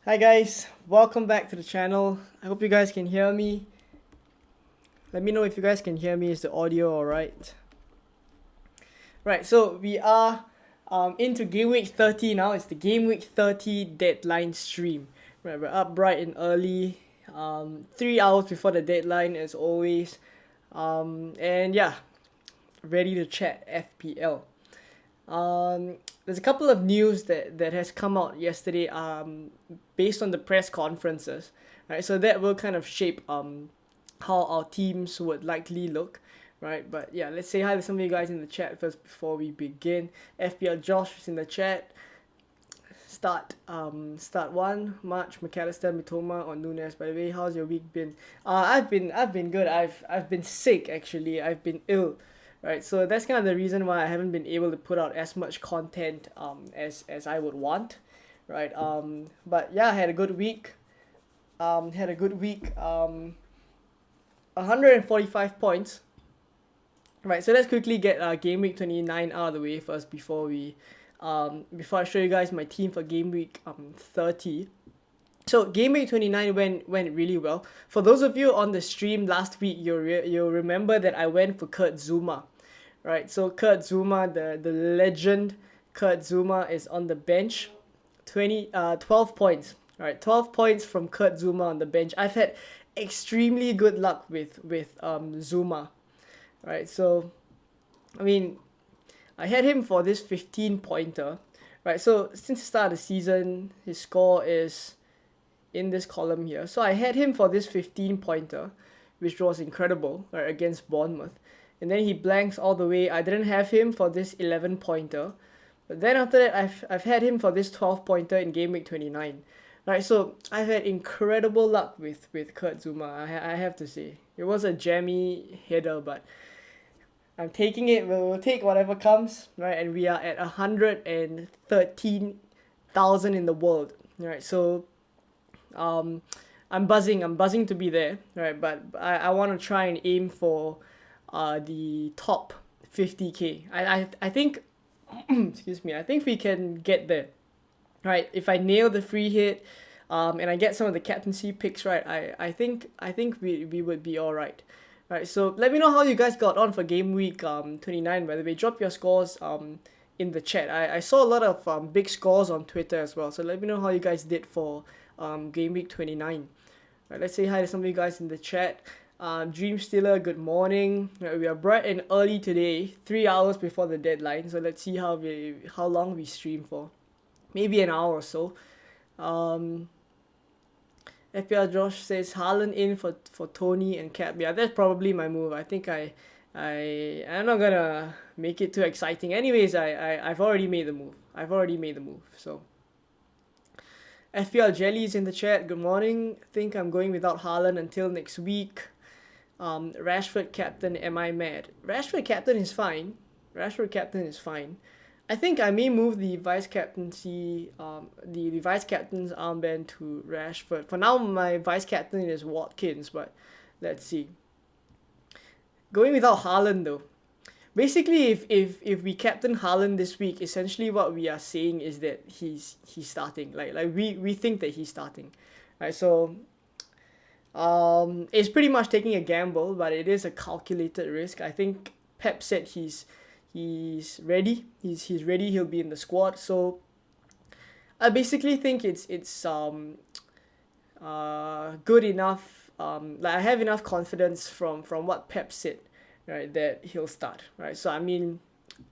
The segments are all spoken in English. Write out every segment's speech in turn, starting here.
Hi guys, welcome back to the channel. I hope you guys can hear me. Let me know if you guys can hear me. Is the audio alright? Right, so we are into Gameweek 30 now. It's the Gameweek 30 deadline stream. Right, we're up bright and early, 3 hours before the deadline as always. And yeah, ready to chat FPL. There's a couple of news that has come out yesterday based on the press conferences, right? So that will kind of shape how our teams would likely look, right? But yeah, let's say hi to some of you guys in the chat first before we begin. FPL Josh is in the chat. Start 1 March, McAllister, Mitoma, or Nunes. By the way, how's your week been? I've been good. I've been sick actually. I've been ill. Right, so that's kind of the reason why I haven't been able to put out as much content as I would want, right? But yeah, I had a good week. 145 points. Right, so let's quickly get game week 29 out of the way first before I show you guys my team for game week 30. So game week 29 went really well. For those of you on the stream last week, you'll remember that I went for Kurt Zouma, right? So Kurt Zouma, the legend Kurt Zouma is on the bench, 12 points, right? 12 points from Kurt Zouma on the bench. I've had extremely good luck with Zouma, right? So I mean, I had him for this 15 pointer, right? So since the start of the season, his score is in this column here. So I had him for this 15 pointer, which was incredible, right, against Bournemouth. And then he blanks all the way. I didn't have him for this 11 pointer. But then after that, I've had him for this 12 pointer in game week 29. Right, so I've had incredible luck with Kurt Zouma, I have to say. It was a jammy header, but I'm taking it. We'll take whatever comes, right? And we are at 113,000 in the world, right? So I'm buzzing to be there, right? But I want to try and aim for the top 50k. I think excuse me, I think we can get there, right? If I nail the free hit and I get some of the captaincy picks right, I think we would be all right. Right, so let me know how you guys got on for game week 29. By the way, drop your scores in the chat. I saw a lot of big scores on Twitter as well, so let me know how you guys did for game week 29. Right, let's say hi to some of you guys in the chat. Dream Stealer, good morning. Right, we are bright and early today, 3 hours before the deadline. So let's see how long we stream for. Maybe an hour or so. FPL Josh says Haaland in for Tony and Cap. Yeah, that's probably my move. I think I'm not gonna make it too exciting. Anyways, I've already made the move. So FPL Jelly is in the chat. Good morning. Think I'm going without Haaland until next week. Rashford captain, am I mad? Rashford captain is fine. I think I may move the vice captaincy, the vice captain's armband to Rashford. For now, my vice captain is Watkins, but let's see. Going without Haaland though. Basically, if we captain Haaland this week, essentially what we are saying is that he's starting. Like we think that he's starting, right? So it's pretty much taking a gamble, but it is a calculated risk. I think Pep said he's ready. He's ready. He'll be in the squad. So I basically think it's good enough. Like I have enough confidence from what Pep said, right, that he'll start, right. So I mean,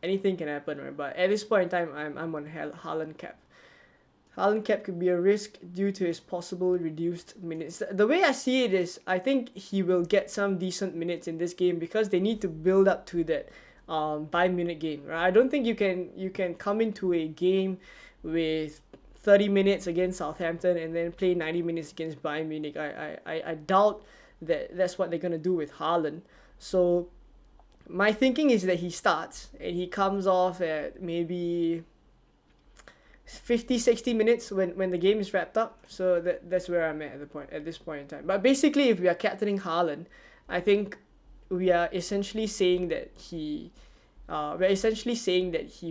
anything can happen, right. But at this point in time, I'm on Haaland cap. Haaland cap could be a risk due to his possible reduced minutes. The way I see it is, I think he will get some decent minutes in this game because they need to build up to that Bayern Munich game, right? I don't think you can come into a game with 30 minutes against Southampton and then play 90 minutes against Bayern Munich. I doubt that that's what they're gonna do with Haaland. So my thinking is that he starts and he comes off at maybe 50-60 minutes when the game is wrapped up. So that's where I'm at this point in time. But basically, if we are captaining Haaland, I think we are essentially saying that he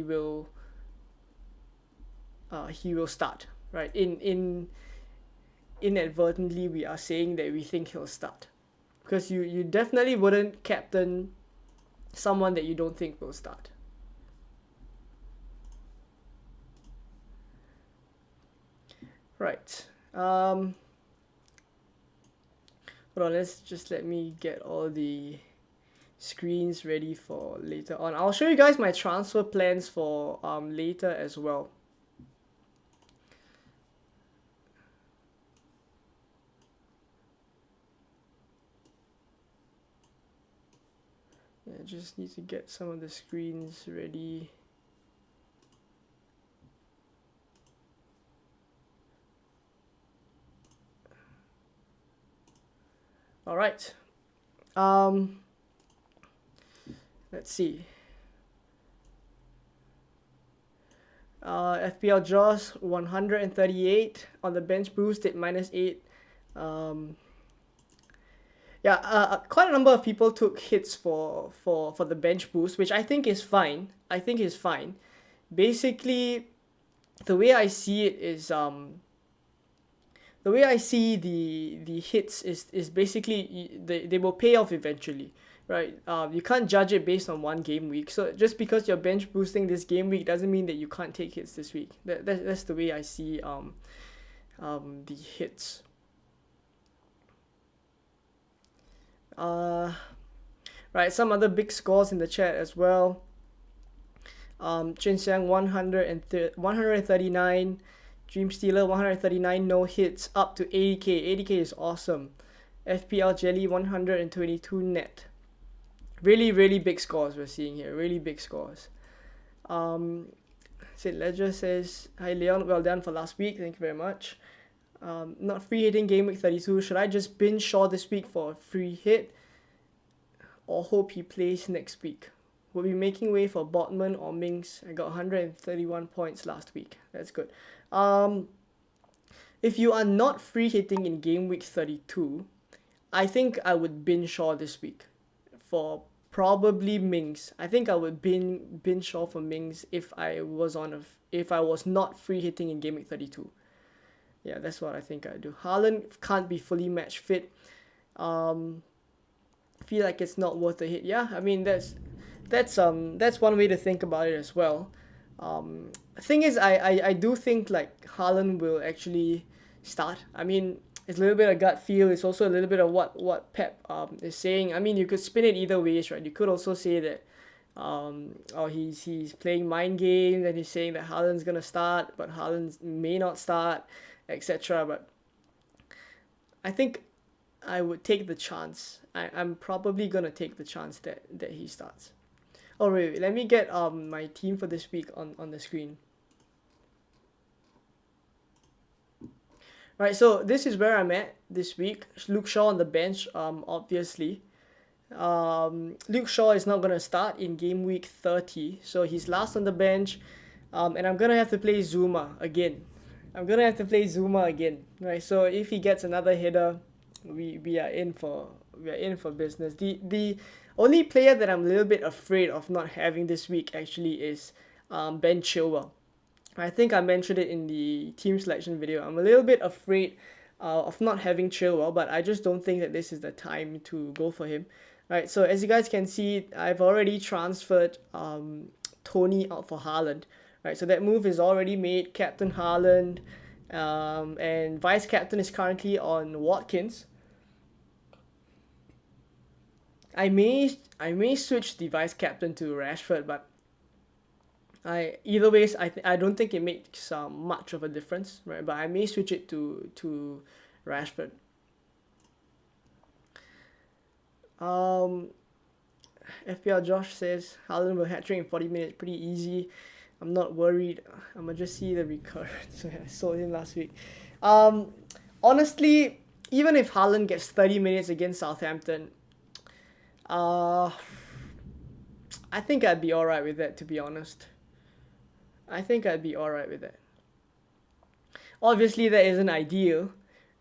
will start, right? In inadvertently we are saying that we think he'll start, because you definitely wouldn't captain someone that you don't think will start. Right. Hold on, let me get all the screens ready for later on. I'll show you guys my transfer plans for later as well. Yeah, I just need to get some of the screens ready. All right. Let's see. FPL Jaws 138 on the bench boost at -8. Yeah, quite a number of people took hits for the bench boost, which I think is fine. I think is fine. Basically, the way I see it is the way I see the hits is basically they will pay off eventually, right? You can't judge it based on one game week. So just because you're bench boosting this game week doesn't mean that you can't take hits this week. That's the way I see the hits. Right, some other big scores in the chat as well. Chin Xiang 139, Dream Stealer 139 no hits up to 80k. 80k is awesome. FPL Jelly 122 net. Really big scores we're seeing here. Really big scores. Sid Ledger says, hi Leon, well done for last week. Thank you very much. Not free hitting game week 32. Should I just binge Shaw this week for a free hit, or hope he plays next week? We'll be making way for Botman or Mings. I got 131 points last week. That's good. If you are not free hitting in game week 32, I think I would binge Shaw this week for probably Mings. I think I would binge Shaw for Mings if I was not free hitting in game week 32. Yeah, that's what I think I do. Haaland can't be fully match fit. Feel like it's not worth a hit. Yeah, I mean that's one way to think about it as well. The thing is, I do think like Haaland will actually start. I mean, it's a little bit of gut feel. It's also a little bit of what Pep is saying. I mean, you could spin it either ways, right? You could also say that he's playing mind games and he's saying that Haaland's gonna start, but Haaland may not start, etc. But I think I would take the chance. I'm probably gonna take the chance that he starts. Oh wait, let me get my team for this week on the screen. Right, so this is where I'm at this week. Luke Shaw on the bench, obviously. Luke Shaw is not gonna start in game week 30, so he's last on the bench, and I'm gonna have to play Zuma again. Right? So if he gets another hitter, we are in for business. The only player that I'm a little bit afraid of not having this week actually is Ben Chilwell. I think I mentioned it in the team selection video. I'm a little bit afraid of not having Chilwell, but I just don't think that this is the time to go for him. Right, so as you guys can see, I've already transferred Tony out for Haaland. Right, so that move is already made. Captain Haaland, and vice captain is currently on Watkins. I may switch the vice captain to Rashford, but either ways I don't think it makes much of a difference, right? But I may switch it to Rashford. FPL Josh says Haaland will hat-trick in 40 minutes, pretty easy. I'm not worried. I'm gonna just see the recurrence. I sold him last week. Honestly, even if Haaland gets 30 minutes against Southampton, I think I'd be alright with that, to be honest. I think I'd be alright with that. Obviously, that isn't ideal,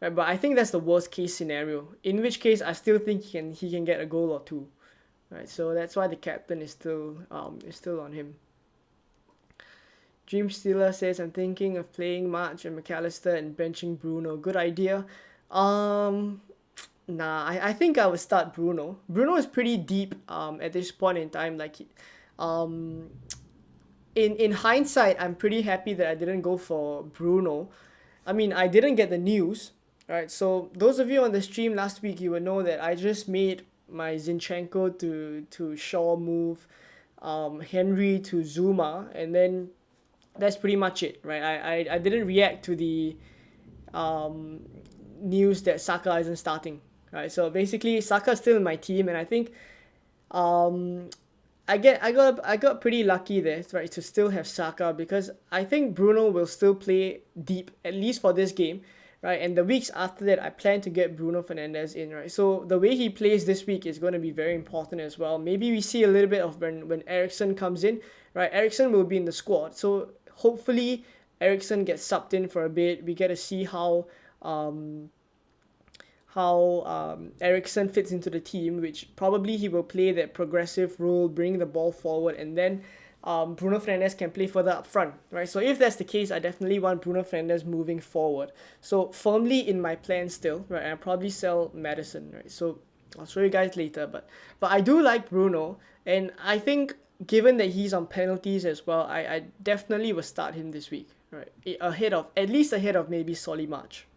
right? But I think that's the worst case scenario. In which case, I still think he can get a goal or two, right? So that's why the captain is still on him. Dream Stealer says, I'm thinking of playing March and McAllister and benching Bruno. Good idea. Nah, I think I would start Bruno. Bruno is pretty deep at this point in time. Like, um, in hindsight, I'm pretty happy that I didn't go for Bruno. I mean, I didn't get the news, right? So those of you on the stream last week, you will know that I just made my Zinchenko to Shaw move, Henry to Zuma, and then that's pretty much it, right? I didn't react to the um, news that Saka isn't starting, right? So basically, Saka's still in my team, and I think um, I got pretty lucky there, right, to still have Saka because I think Bruno will still play deep at least for this game, right? And the weeks after that, I plan to get Bruno Fernandes in, right? So the way he plays this week is going to be very important as well. Maybe we see a little bit of when Eriksen comes in, right? Eriksen will be in the squad, so hopefully Eriksen gets subbed in for a bit. We get to see um, how Eriksen fits into the team, which probably he will play that progressive role, bring the ball forward, and then Bruno Fernandes can play further up front, right? So if that's the case, I definitely want Bruno Fernandes moving forward. So firmly in my plan still, right? I'll probably sell Madison, right? So I'll show you guys later, but I do like Bruno, and I think given that he's on penalties as well, I definitely will start him this week, right? At least ahead of maybe Solly March.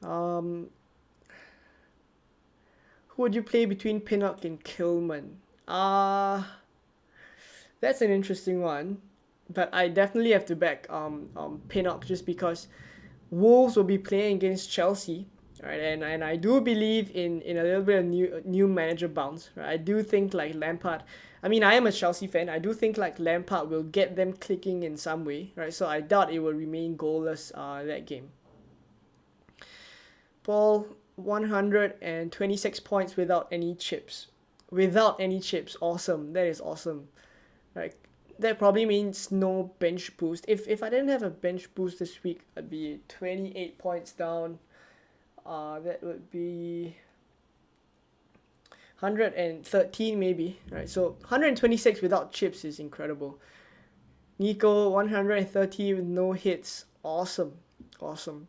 Who would you play between Pinnock and Kilman? That's an interesting one, but I definitely have to back Pinnock just because Wolves will be playing against Chelsea, right? And I do believe in a little bit of new manager bounce, right? I do think like Lampard. I mean, I am a Chelsea fan. I do think like Lampard will get them clicking in some way, right? So I doubt it will remain goalless that game. Paul, 126 points without any chips. Without any chips. Awesome. That is awesome. Right. That probably means no bench boost. If I didn't have a bench boost this week, I'd be 28 points down. That would be 113 maybe. Right. So 126 without chips is incredible. Nico, 130 with no hits. Awesome. Awesome.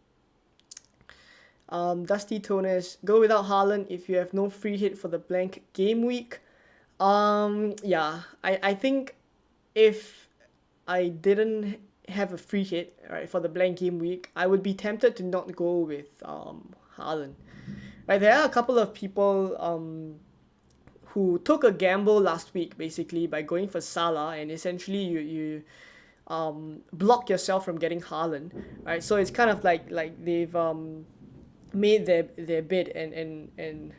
Dusty Tones, go without Haaland if you have no free hit for the blank game week. Yeah, I think if I didn't have a free hit, right, for the blank game week, I would be tempted to not go with Haaland. Right, there are a couple of people who took a gamble last week basically by going for Salah, and essentially you block yourself from getting Haaland, right? So it's kind of like they've made their bid and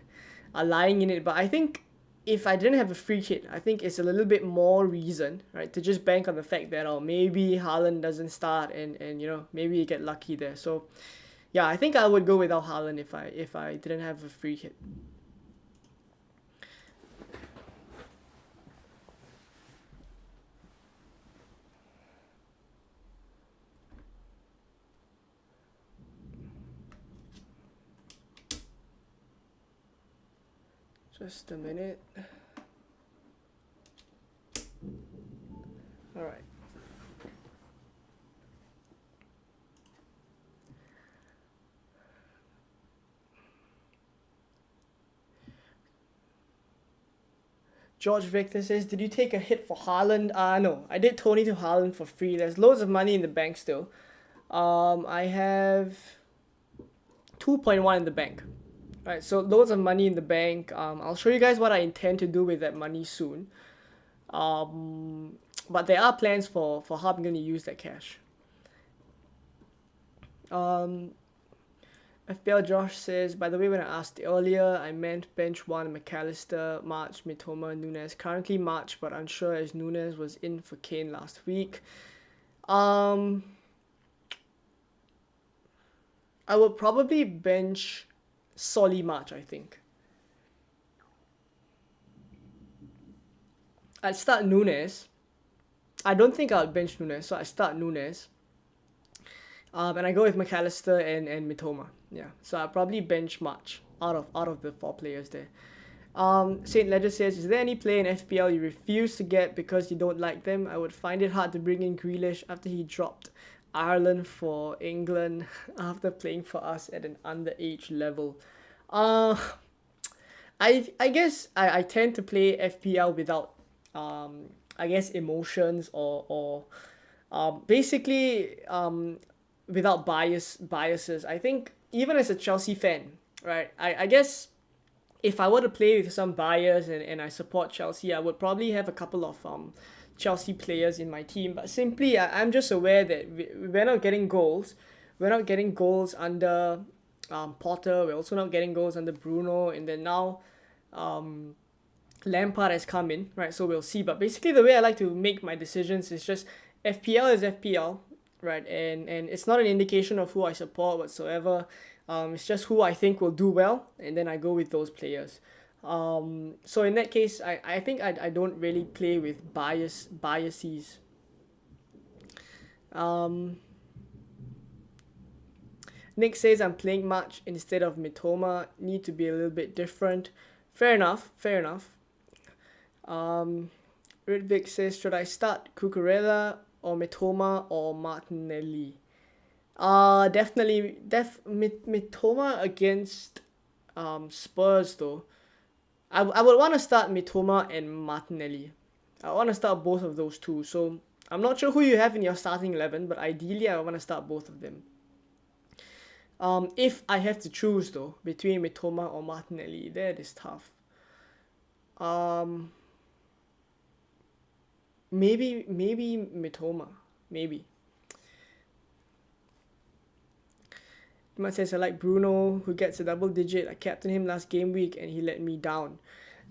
are lying in it. But I think if I didn't have a free hit, I think it's a little bit more reason, right, to just bank on the fact that maybe Haaland doesn't start and maybe you get lucky there. So yeah, I think I would go without Haaland if I didn't have a free hit. Just a minute. All right. George Victor says, did you take a hit for Haaland? No, I did Tony to Haaland for free. There's loads of money in the bank still. I have 2.1 in the bank. Right, so loads of money in the bank. I'll show you guys what I intend to do with that money soon. But there are plans for how I'm going to use that cash. FPL Josh says, by the way, when I asked earlier, I meant bench 1, McAllister, March, Mitoma, Nunes. Currently March, but unsure as Nunes was in for Kane last week. I will probably bench Solly March, I think. I'd start Nunes. I don't think I'll bench Nunes, so I start Nunes. And I go with McAllister and Mitoma. Yeah, so I'll probably bench March out of the 4 players there. Saint Ledger says, is there any player in FPL you refuse to get because you don't like them? I would find it hard to bring in Grealish after he dropped Ireland for England after playing for us at an underage level. Uh, I guess I tend to play FPL without I guess emotions or basically without biases. I think even as a Chelsea fan, right? I guess if I were to play with some bias and I support Chelsea, I would probably have a couple of Chelsea players in my team. But simply, I'm just aware that we're not getting goals. We're not getting goals under Potter. We're also not getting goals under Bruno. And then now Lampard has come in, right? So we'll see. But basically, the way I like to make my decisions is just FPL is FPL, right? And it's not an indication of who I support whatsoever. It's just who I think will do well, and then I go with those players. So in that case, I think I don't really play with biases. Nick says I'm playing March instead of Mitoma. Need to be a little bit different. Fair enough. Fair enough. Ridvick says, should I start Cucurella or Mitoma or Martinelli? Definitely Mitoma against Spurs though. I would want to start Mitoma and Martinelli. I want to start both of those two. So I'm not sure who you have in your starting 11, but ideally I want to start both of them. If I have to choose though between Mitoma or Martinelli, that is tough. Maybe Mitoma, maybe. It says I like Bruno, who gets a double digit. I captained him last game week and he let me down.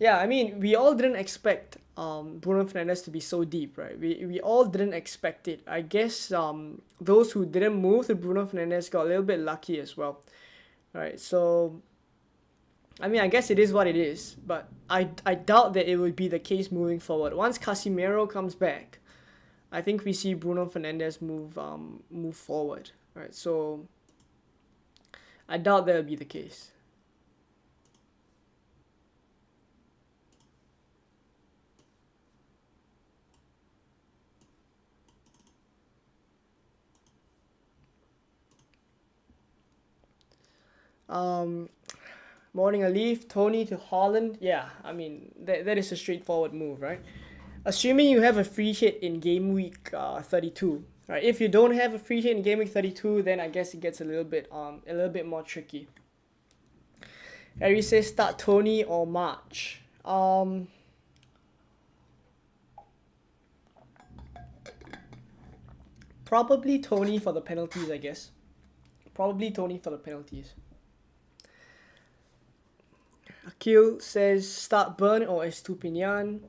Yeah, I mean, we all didn't expect Bruno Fernandes to be so deep, right? We all didn't expect it. I guess those who didn't move to Bruno Fernandes got a little bit lucky as well, right? So, I mean, I guess it is what it is, but I doubt that it would be the case moving forward. Once Casemiro comes back, I think we see Bruno Fernandes move forward, right? So I doubt that'll be the case. Morning Alif, Tony to Haaland. Yeah, I mean, that is a straightforward move, right? Assuming you have a free hit in game week 32, right? If you don't have a free hit in game week 32, then I guess it gets a little bit more tricky. Harry says start Tony or March. Probably Tony for the penalties, I guess. Probably Tony for the penalties. Akil says start Burn or Estupinian.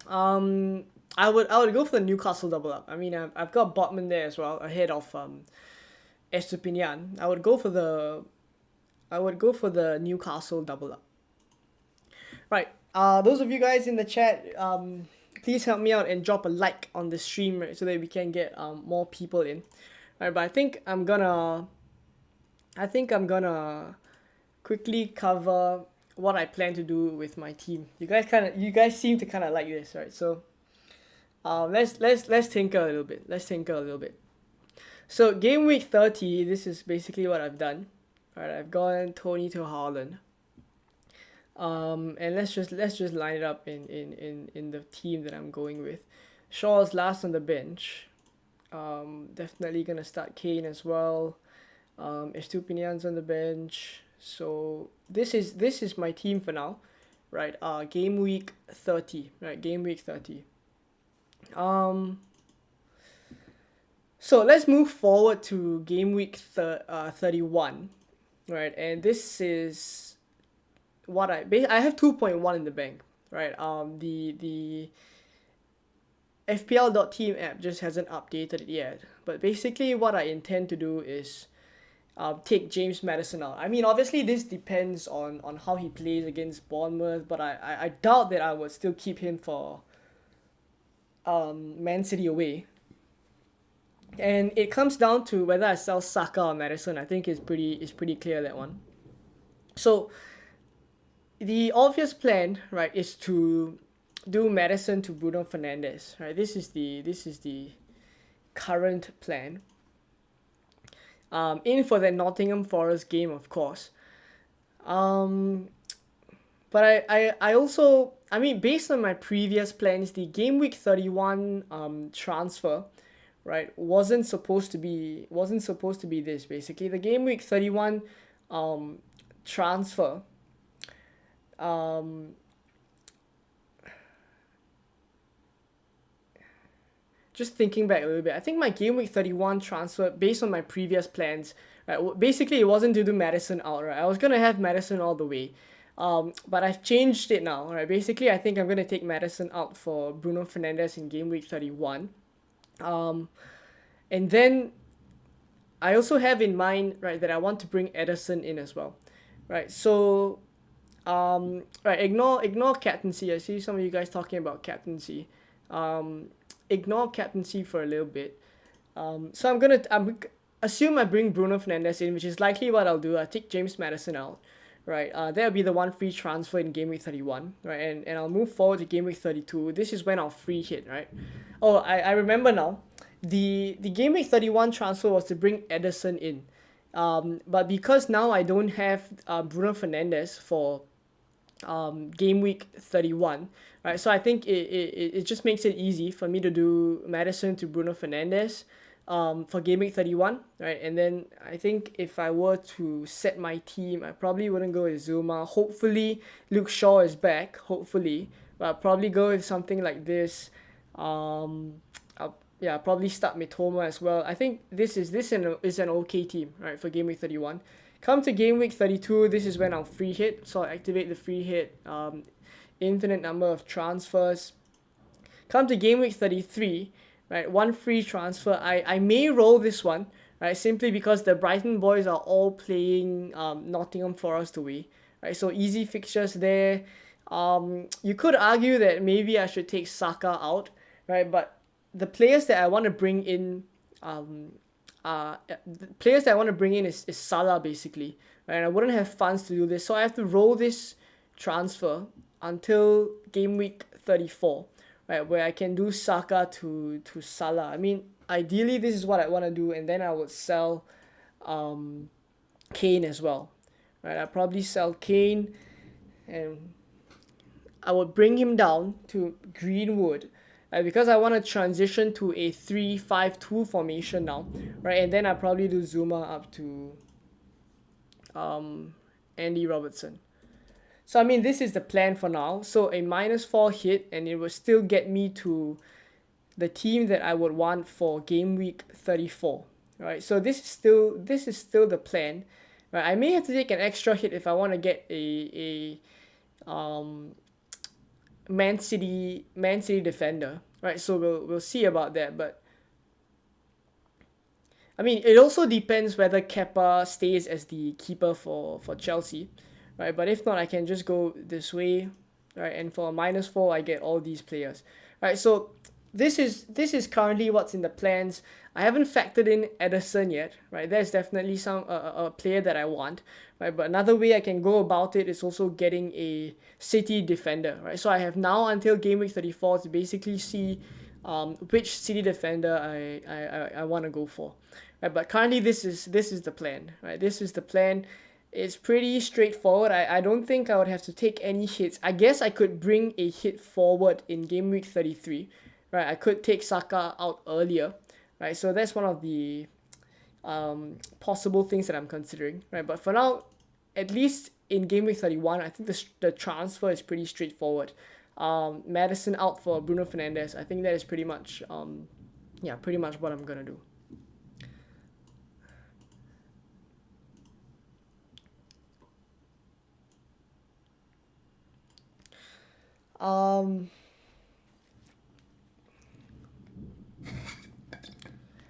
I would go for the Newcastle double up. I mean, I've got Botman there as well ahead of Estupinian. I would go for the Newcastle double up. Right. Those of you guys in the chat, please help me out and drop a like on the stream, right, so that we can get more people in. Alright, but I think I'm gonna quickly cover what I plan to do with my team. You guys seem to kind of like this, right? So let's tinker a little bit. So game week 30, this is basically what I've done. Alright, I've gone Tony to Haaland. And let's just line it up in the team that I'm going with. Shaw's last on the bench. Definitely gonna start Kane as well. Estupinian's on the bench. So this is my team for now, right? Game week 30, right? Game week 30. So let's move forward to game week 31, right? And this is what I have 2.1 in the bank, right? The FPL.team app just hasn't updated it yet, but basically what I intend to do is take James Maddison out. I mean, obviously this depends on how he plays against Bournemouth, but I doubt that I would still keep him for Man City away. And it comes down to whether I sell Saka or Maddison. I think it's pretty clear, that one. So the obvious plan, right, is to do Madison to Bruno Fernandes, right? This is the current plan. In for the Nottingham Forest game, of course. Um, but I also, I mean, based on my previous plans, the Game Week 31 transfer, right, wasn't supposed to be this. Basically, the Game Week 31 transfer um just thinking back a little bit, I think my Game Week 31 transfer, based on my previous plans, right, basically it wasn't to do Madison out, right? I was gonna have Madison all the way, but I've changed it now, right? Basically, I think I'm gonna take Madison out for Bruno Fernandes in Game Week 31, um, and then I also have in mind, right, that I want to bring Ederson in as well, right? So, right, ignore captaincy. I see some of you guys talking about captaincy. Um, Ignore captaincy for a little bit. So assume I bring Bruno Fernandes in, which is likely what I'll do. I take James Maddison out, right? That'll be the one free transfer in Game Week 31, right? And I'll move forward to Game Week 32. This is when I'll free hit, right? Oh, I remember now. The Game Week 31 transfer was to bring Ederson in. But because now I don't have Bruno Fernandes for Game Week 31, right? So I think it just makes it easy for me to do Madison to Bruno Fernandes for Game Week 31, right? And then I think if I were to set my team, I probably wouldn't go with Zuma. Hopefully Luke Shaw is back, hopefully, but I'll probably go with something like this. I'll probably start Mitoma as well. I think this is an okay team, right, for Game Week 31. Come to Game Week 32, this is when I'll free hit. So I'll activate the free hit, infinite number of transfers. Come to Game Week 33, right, one free transfer. I may roll this one, right, simply because the Brighton boys are all playing Nottingham Forest away, right, so easy fixtures there. You could argue that maybe I should take Saka out, right, but the players that I want to bring in the players that I want to bring in is Salah, basically, right? And I wouldn't have funds to do this, so I have to roll this transfer until Game Week 34, right, where I can do Saka to Salah. I mean, ideally this is what I want to do, and then I would sell Kane as well, right? I'd probably sell Kane, and I would bring him down to Greenwood, because I want to transition to a 3-5-2 formation now, right? And then I'll probably do Zuma up to Andy Robertson. So I mean, this is the plan for now. So a -4 hit, and it will still get me to the team that I would want for Game Week 34, right? So this is still the plan, right? I may have to take an extra hit if I want to get a Man City defender, right? So we'll see about that, but I mean, it also depends whether Kepa stays as the keeper for Chelsea, right? But if not, I can just go this way, right? And for a -4, I get all these players, right? So this is currently what's in the plans. I haven't factored in Ederson yet, right? There's definitely some a player that I want, right? But another way I can go about it is also getting a City defender, right? So I have now until Game Week 34 to basically see which City defender I want to go for, right? But currently this is the plan, right? This is the plan. It's pretty straightforward. I don't think I would have to take any hits. I guess I could bring a hit forward in Game Week 33, right? I could take Saka out earlier, right? So that's one of the possible things that I'm considering, right? But for now, at least in Game Week 31, I think the transfer is pretty straightforward. Madison out for Bruno Fernandes. I think that is pretty much pretty much what I'm gonna do.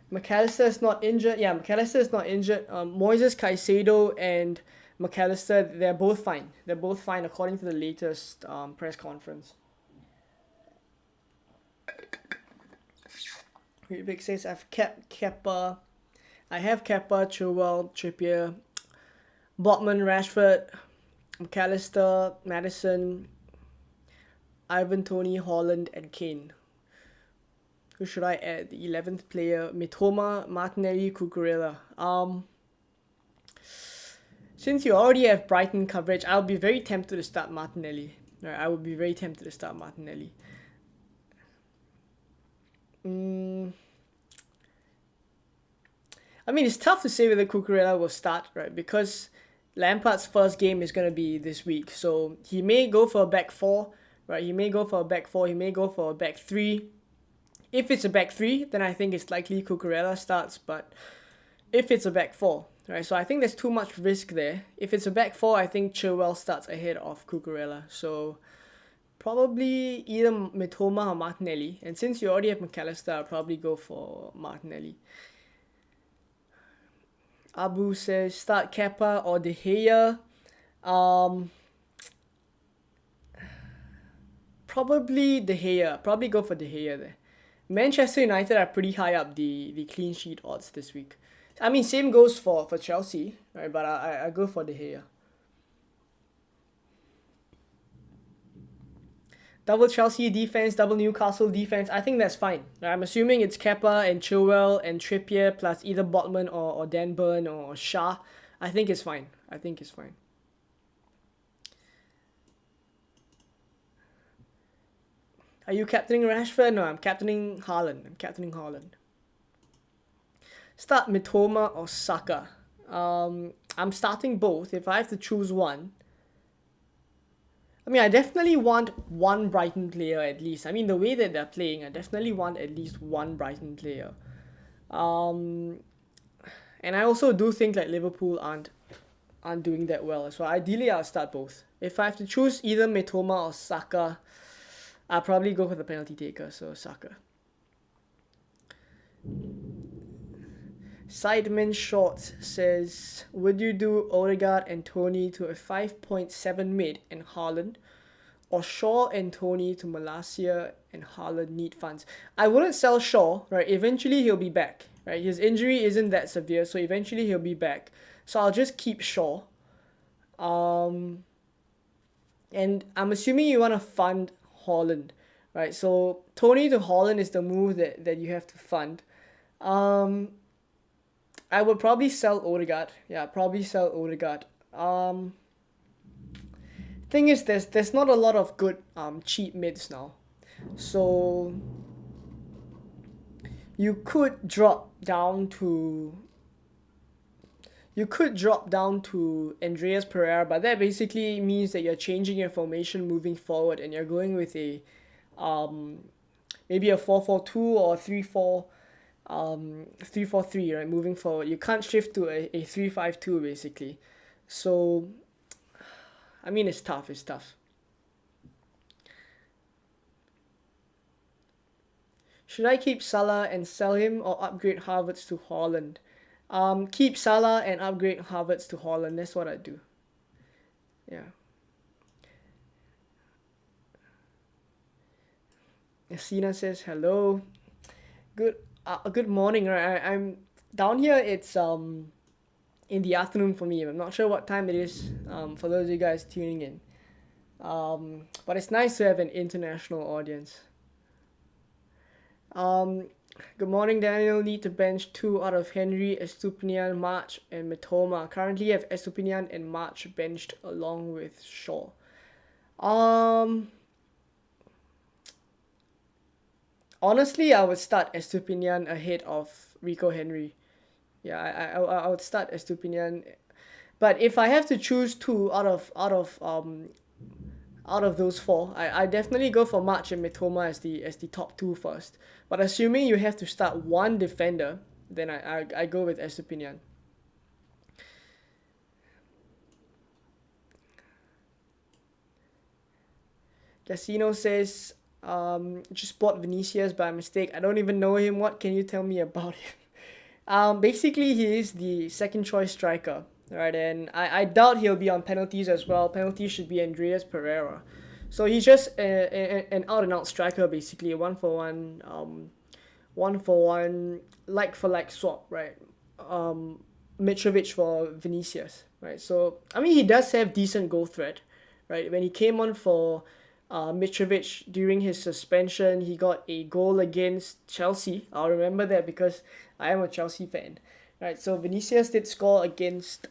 McAllister is not injured. Yeah, McAllister is not injured. Moises Caicedo and McAllister, they're both fine. They're both fine according to the latest press conference. Big says I've kept Kepa. I have Kepa, Chilwell, Trippier, Botman, Rashford, McAllister, Madison, Ivan Toney, Haaland, and Kane. Who should I add? The 11th player, Mitoma, Martinelli, Cucurella. Since you already have Brighton coverage, I'll be very tempted to start Martinelli. Right, I would be very tempted to start Martinelli. I mean, it's tough to say whether Cucurella will start, right? Because Lampard's first game is going to be this week. So he may go for a back four, right? He may go for a back four. He may go for a back three. If it's a back three, then I think it's likely Cucurella starts. But if it's a back four, right? So I think there's too much risk there. If it's a back four, I think Chilwell starts ahead of Cucurella. So probably either Mitoma or Martinelli. And since you already have McAllister, I'll probably go for Martinelli. Abu says start Kepa or De Gea. Probably De Gea. Probably go for De Gea there. Manchester United are pretty high up the clean sheet odds this week. I mean, same goes for Chelsea, right? But I go for De Gea. Double Chelsea defense, double Newcastle defense. I think that's fine. I'm assuming it's Kepa and Chilwell and Trippier plus either Botman or Dan Burn or Shah. I think it's fine. Are you captaining Rashford? No, I'm captaining Haaland. Start Mitoma or Saka. I'm starting both. If I have to choose one, I mean, I definitely want one Brighton player at least. I mean, the way that they're playing, I definitely want at least one Brighton player. And I also do think like Liverpool aren't doing that well. So ideally, I'll start both. If I have to choose either Mitoma or Saka, I'll probably go for the penalty taker, so Saka. Sideman Shorts says, would you do Odegaard and Tony to a 5.7 mid and Haaland, or Shaw and Tony to Malacia and Haaland need funds? I wouldn't sell Shaw, right? Eventually he'll be back, right? His injury isn't that severe, so eventually he'll be back. So I'll just keep Shaw. And I'm assuming you want to fund Haaland, right? So Tony to Haaland is the move that you have to fund. I would probably sell Odegaard. Yeah, probably sell Odegaard. Thing is, there's not a lot of good cheap mids now, so you could drop down to Andreas Pereira, but that basically means that you're changing your formation moving forward, and you're going with a maybe a 4-4-2 or 3-4-3, right? Moving forward, you can't shift to a 3-5-2 basically. So, I mean, it's tough. Should I keep Salah and sell him or upgrade Havertz to Haaland? Keep Salah and upgrade Havertz to Haaland. That's what I do. Yeah. Yasina says hello. Good morning. Right, I'm down here. It's in the afternoon for me. I'm not sure what time it is for those of you guys tuning in. But it's nice to have an international audience. Good morning, Daniel. Need to bench 2 out of Henry, Estupinian, March, and Mitoma. Currently have Estupinian and March benched along with Shaw. Honestly, I would start Estupinian ahead of Rico Henry. Yeah, I would start Estupinian, but if I have to choose 2 out of those 4, I definitely go for March and Mitoma as the top 2 first. But assuming you have to start one defender, then I go with Estupinian. Casino says, just bought Vinicius by mistake. I don't even know him. What can you tell me about him? Basically, he is the second choice striker, right? And I doubt he'll be on penalties as well. Penalties should be Andreas Pereira. So he's just an out and out striker, basically a 1-for-1, like for like swap, right? Mitrovic for Vinicius, right? So, I mean, he does have decent goal threat, right? When he came on for Mitrovic during his suspension, he got a goal against Chelsea. I'll remember that because I am a Chelsea fan, right? So Vinicius did score against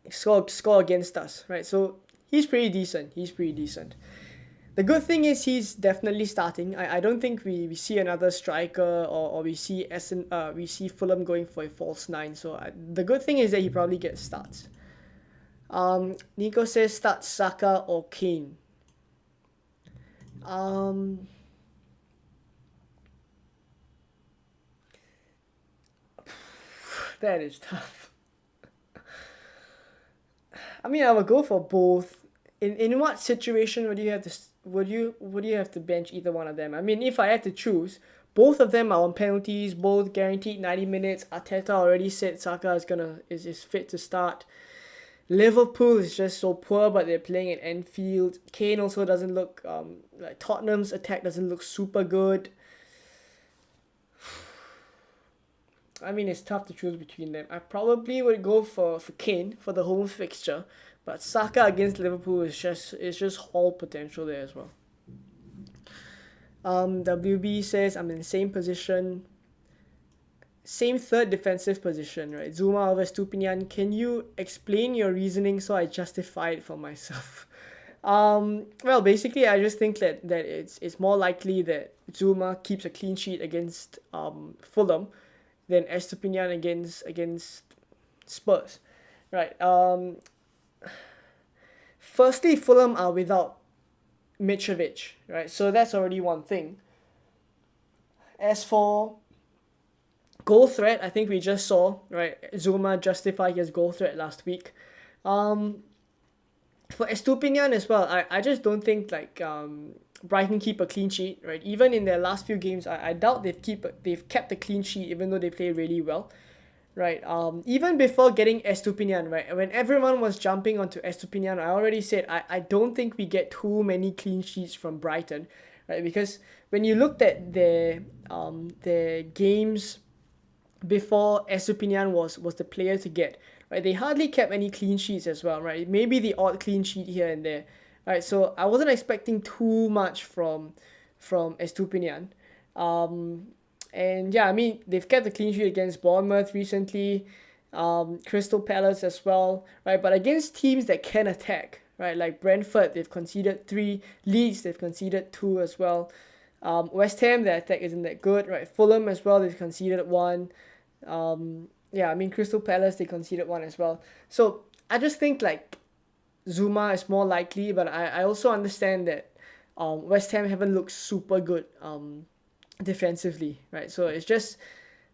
score against us, right? So he's pretty decent. He's pretty decent. The good thing is he's definitely starting. I don't think we see another striker or we see Fulham going for a false nine. So the good thing is that he probably gets starts. Nico says start Saka or Kane. That is tough. I mean, I would go for both. In what situation would you have to bench either one of them? I mean, if I had to choose, both of them are on penalties, both guaranteed 90 minutes. Arteta already said Saka is fit to start. Liverpool is just so poor, but they're playing at Anfield. Kane also doesn't look like Tottenham's attack doesn't look super good. I mean, it's tough to choose between them. I probably would go for Kane for the home fixture, but Saka against Liverpool is just whole potential there as well. WB says I'm in the same position. Same third defensive position, right? Zuma over Stupinian. Can you explain your reasoning so I justify it for myself? Well, basically, I just think that it's more likely that Zuma keeps a clean sheet against Fulham than Estupinian against Spurs, right? Firstly, Fulham are without Mitrovic, right? So that's already one thing. As for goal threat, I think we just saw, right, Zuma justify his goal threat last week. For Estupinian as well, I just don't think Brighton keep a clean sheet, right? Even in their last few games, I doubt they've kept a clean sheet even though they play really well, right? Even before getting Estupinian, right, when everyone was jumping onto Estupinian, I already said I don't think we get too many clean sheets from Brighton, right? Because when you looked at their games before Estupinian was the player to get, right? They hardly kept any clean sheets as well, right? Maybe the odd clean sheet here and there, right? So I wasn't expecting too much from Estupinian. And yeah, I mean, they've kept the clean sheet against Bournemouth recently, Crystal Palace as well, right? But against teams that can attack, right? Like Brentford, they've conceded 3, Leeds, they've conceded 2 as well. West Ham, their attack isn't that good, right? Fulham as well, they've conceded 1. Yeah, I mean, Crystal Palace, they conceded 1 as well. So I just think Zuma is more likely, but I also understand that West Ham haven't looked super good defensively, right? So it's just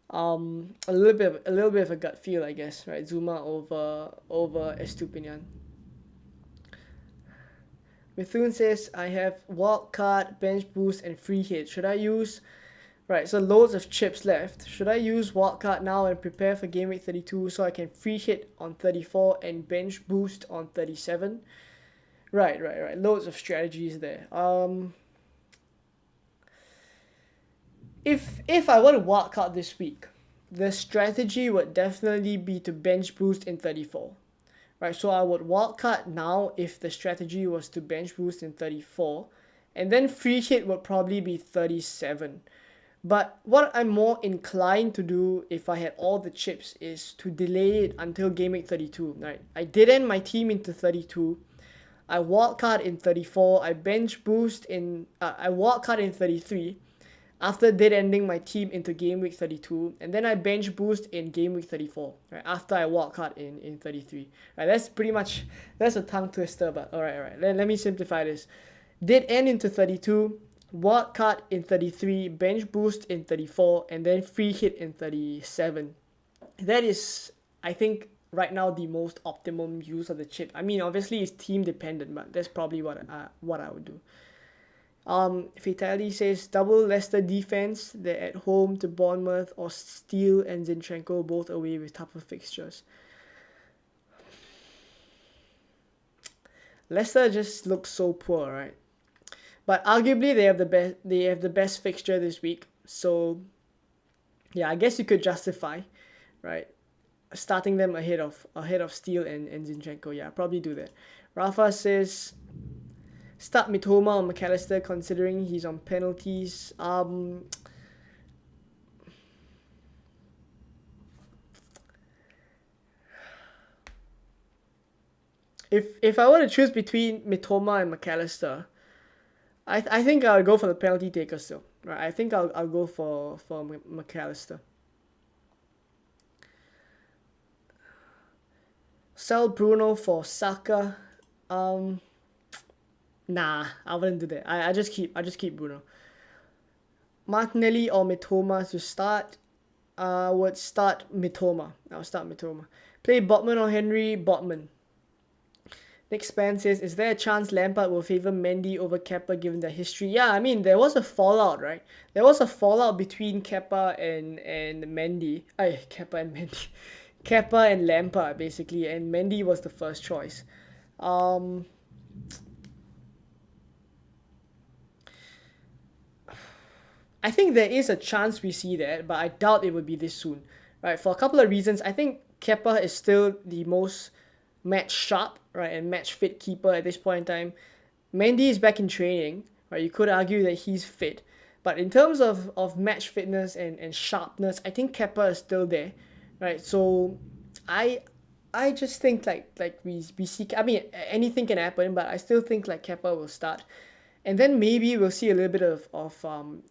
a little bit of a gut feel, I guess, right? Zuma over Estupinian. Mithun says, I have wildcard, bench boost, and free hit. Should I use... Right, so loads of chips left. Should I use wildcard now and prepare for Game Week 32 so I can free hit on 34 and bench boost on 37? Right. Loads of strategies there. If I were to wildcard this week, the strategy would definitely be to bench boost in 34. Right, so I would wildcard now if the strategy was to bench boost in 34, and then free hit would probably be 37. But what I'm more inclined to do if I had all the chips is to delay it until Game Week 32, right? I did end my team into 32. I wildcard in 34. I wildcard in 33 after dead ending my team into Game Week 32, and then I bench boost in Game Week 34, right, after I wildcard in 33. Right, that's a tongue twister, but alright. Let me simplify this. Did end into 32, wildcard in 33, bench boost in 34, and then free hit in 37. That is, I think, right now the most optimum use of the chip. I mean, obviously it's team dependent, but that's probably what I would do. Fatality says double Leicester defense. They're at home to Bournemouth, or Steele and Zinchenko both away with tougher fixtures. Leicester just looks so poor, right? But arguably they have the best fixture this week. So yeah, I guess you could justify, right? starting them ahead of Steele and Zinchenko. Yeah, probably do that. Rafa says start Mitoma or McAllister considering he's on penalties. If I were to choose between Mitoma and McAllister, I think I'll go for the penalty taker still. Right, I think I'll go for McAllister. Sell Bruno for Saka. Nah, I wouldn't do that. I just keep Bruno. Martinelli or Mitoma to start. Would start Mitoma. I'll start Mitoma. Play Botman or Henry. Botman. Nick Span says, is there a chance Lampard will favour Mendy over Kepa given their history? Yeah, I mean, there was a fallout, right? There was a fallout between Kepa and Mendy. Kepa and Mendy. Kepa and Lampard, basically, and Mendy was the first choice. I think there is a chance we see that, but I doubt it would be this soon, right? For a couple of reasons. I think Kepa is still the most match sharp, right, and match fit keeper at this point in time. Mendy is back in training, right? You could argue that he's fit, but in terms of match fitness and sharpness, I think Kepa is still there, right? So I just think like we see. I mean, anything can happen, but I still think like Kepa will start. And then maybe we'll see a little bit of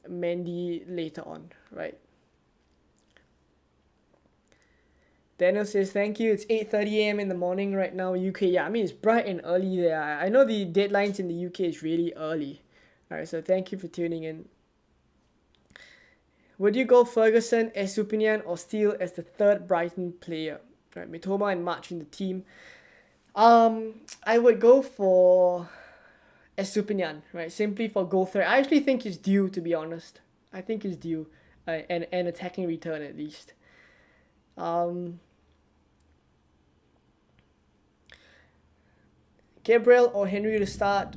Mendy later on, right? Daniel says, thank you. It's 8:30 a.m. in the morning right now, UK. Yeah, I mean, it's bright and early there. I know the deadlines in the UK is really early. All right, so thank you for tuning in. Would you go Ferguson, Estupiñán, or Steele as the third Brighton player? Right, Mitoma and March in the team. I would go for Estupiñán, right? Simply for goal threat. I actually think he's due, to be honest. I think he's due an attacking return at least. Gabriel or Henry to start.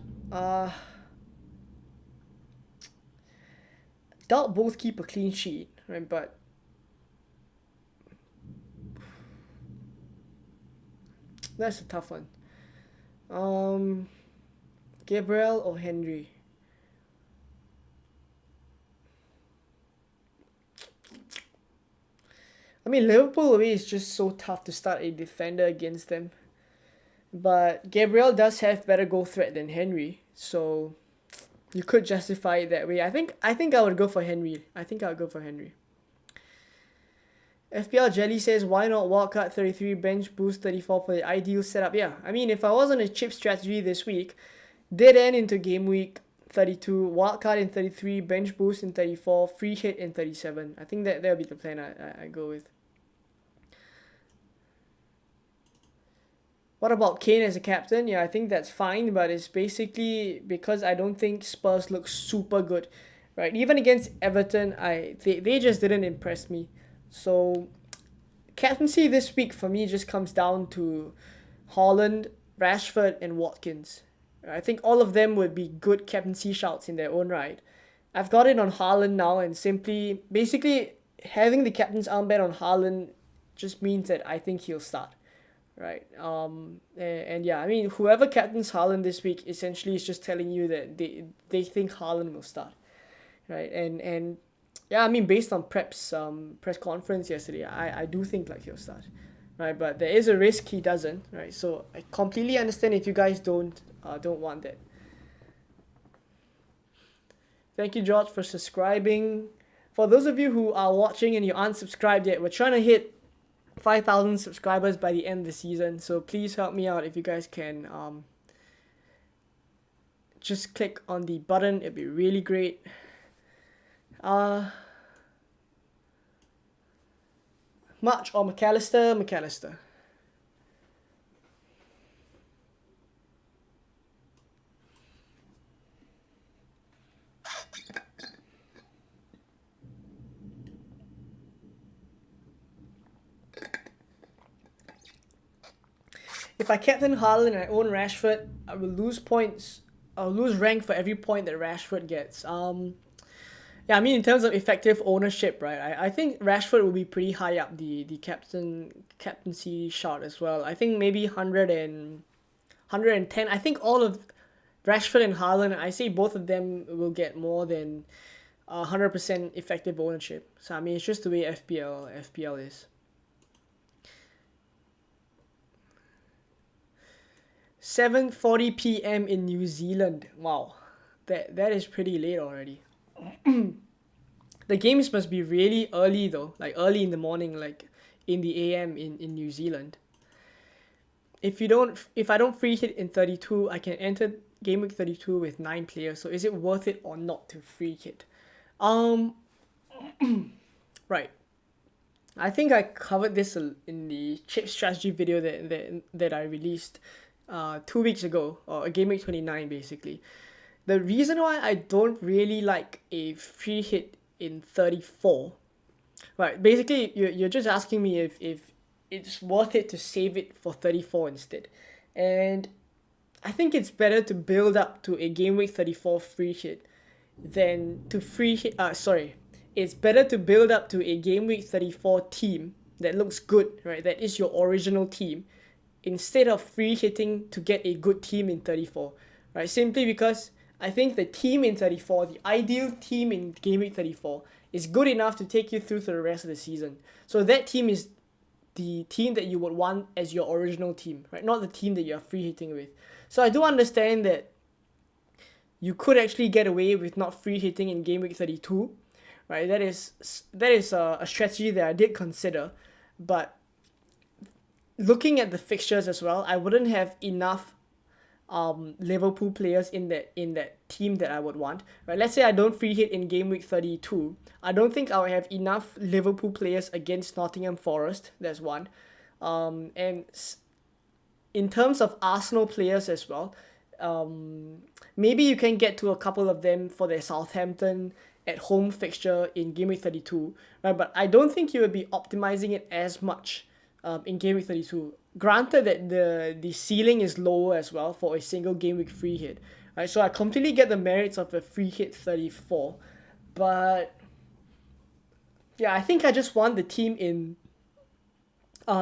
Doubt both keep a clean sheet, right? But that's a tough one. Gabriel or Henry? I mean, Liverpool away is just so tough to start a defender against them. But Gabriel does have better goal threat than Henry, so you could justify it that way. I think I would go for Henry. FPL Jelly says, why not wildcard 33, bench boost 34 for the ideal setup? Yeah, I mean, if I was on a chip strategy this week, dead end into game week 32, wildcard in 33, bench boost in 34, free hit in 37. I think that'll be the plan I go with. What about Kane as a captain? Yeah, I think that's fine, but it's basically because I don't think Spurs look super good, right? Even against Everton, they just didn't impress me. So captaincy this week for me just comes down to Haaland, Rashford, and Watkins. I think all of them would be good captaincy shouts in their own right. I've got it on Haaland now, and basically having the captain's armband on Haaland just means that I think he'll start. Right. And yeah, I mean, whoever captains Haaland this week essentially is just telling you that they think Haaland will start. Right. And yeah, I mean, based on Prep's press conference yesterday, I do think like he'll start. Right. But there is a risk he doesn't. Right. So I completely understand if you guys don't want that. Thank you, George, for subscribing. For those of you who are watching and you aren't subscribed yet, we're trying to hit 5,000 subscribers by the end of the season, so please help me out if you guys can just click on the button. It'd be really great. March or McAllister. If I captain Haaland and I own Rashford, I will lose points. I'll lose rank for every point that Rashford gets. Yeah, I mean in terms of effective ownership, right? I think Rashford will be pretty high up the captaincy shot as well. I think maybe 110. I think all of Rashford and Haaland, I say both of them will get more than 100% effective ownership. So I mean it's just the way FPL is. 7:40 p.m. in New Zealand. Wow, that is pretty late already. The games must be really early though, like early in the morning, like in the AM in New Zealand. If I don't free hit in 32, I can enter Game Week 32 with 9 players. So is it worth it or not to free hit? Um, right. I think I covered this in the chip strategy video that I released 2 weeks ago, or a Game Week 29 basically. The reason why I don't really like a free hit in 34, right? Basically, you're just asking me if it's worth it to save it for 34 instead. And I think it's better to build up to a Game Week 34 free hit than to free hit. Sorry. It's better to build up to a Game Week 34 team that looks good, right? That is your original team, instead of free hitting to get a good team in 34, right? Simply because I think the team in 34, the ideal team in Game Week 34, is good enough to take you through to the rest of the season. So that team is the team that you would want as your original team, right? Not the team that you're free hitting with. So I do understand that you could actually get away with not free hitting in Game Week 32, right? That is a strategy that I did consider, but looking at the fixtures as well, I wouldn't have enough Liverpool players in that team that I would want, right? Let's say I don't free hit in Game Week 32. I don't think I'll have enough Liverpool players against Nottingham Forest. That's one. And in terms of Arsenal players as well, maybe you can get to a couple of them for their Southampton at home fixture in Game Week 32, right? But I don't think you would be optimizing it as much in Game Week 32. Granted that the ceiling is lower as well for a single Game Week free hit, right? So I completely get the merits of a free hit 34, but yeah, I think I just want the team in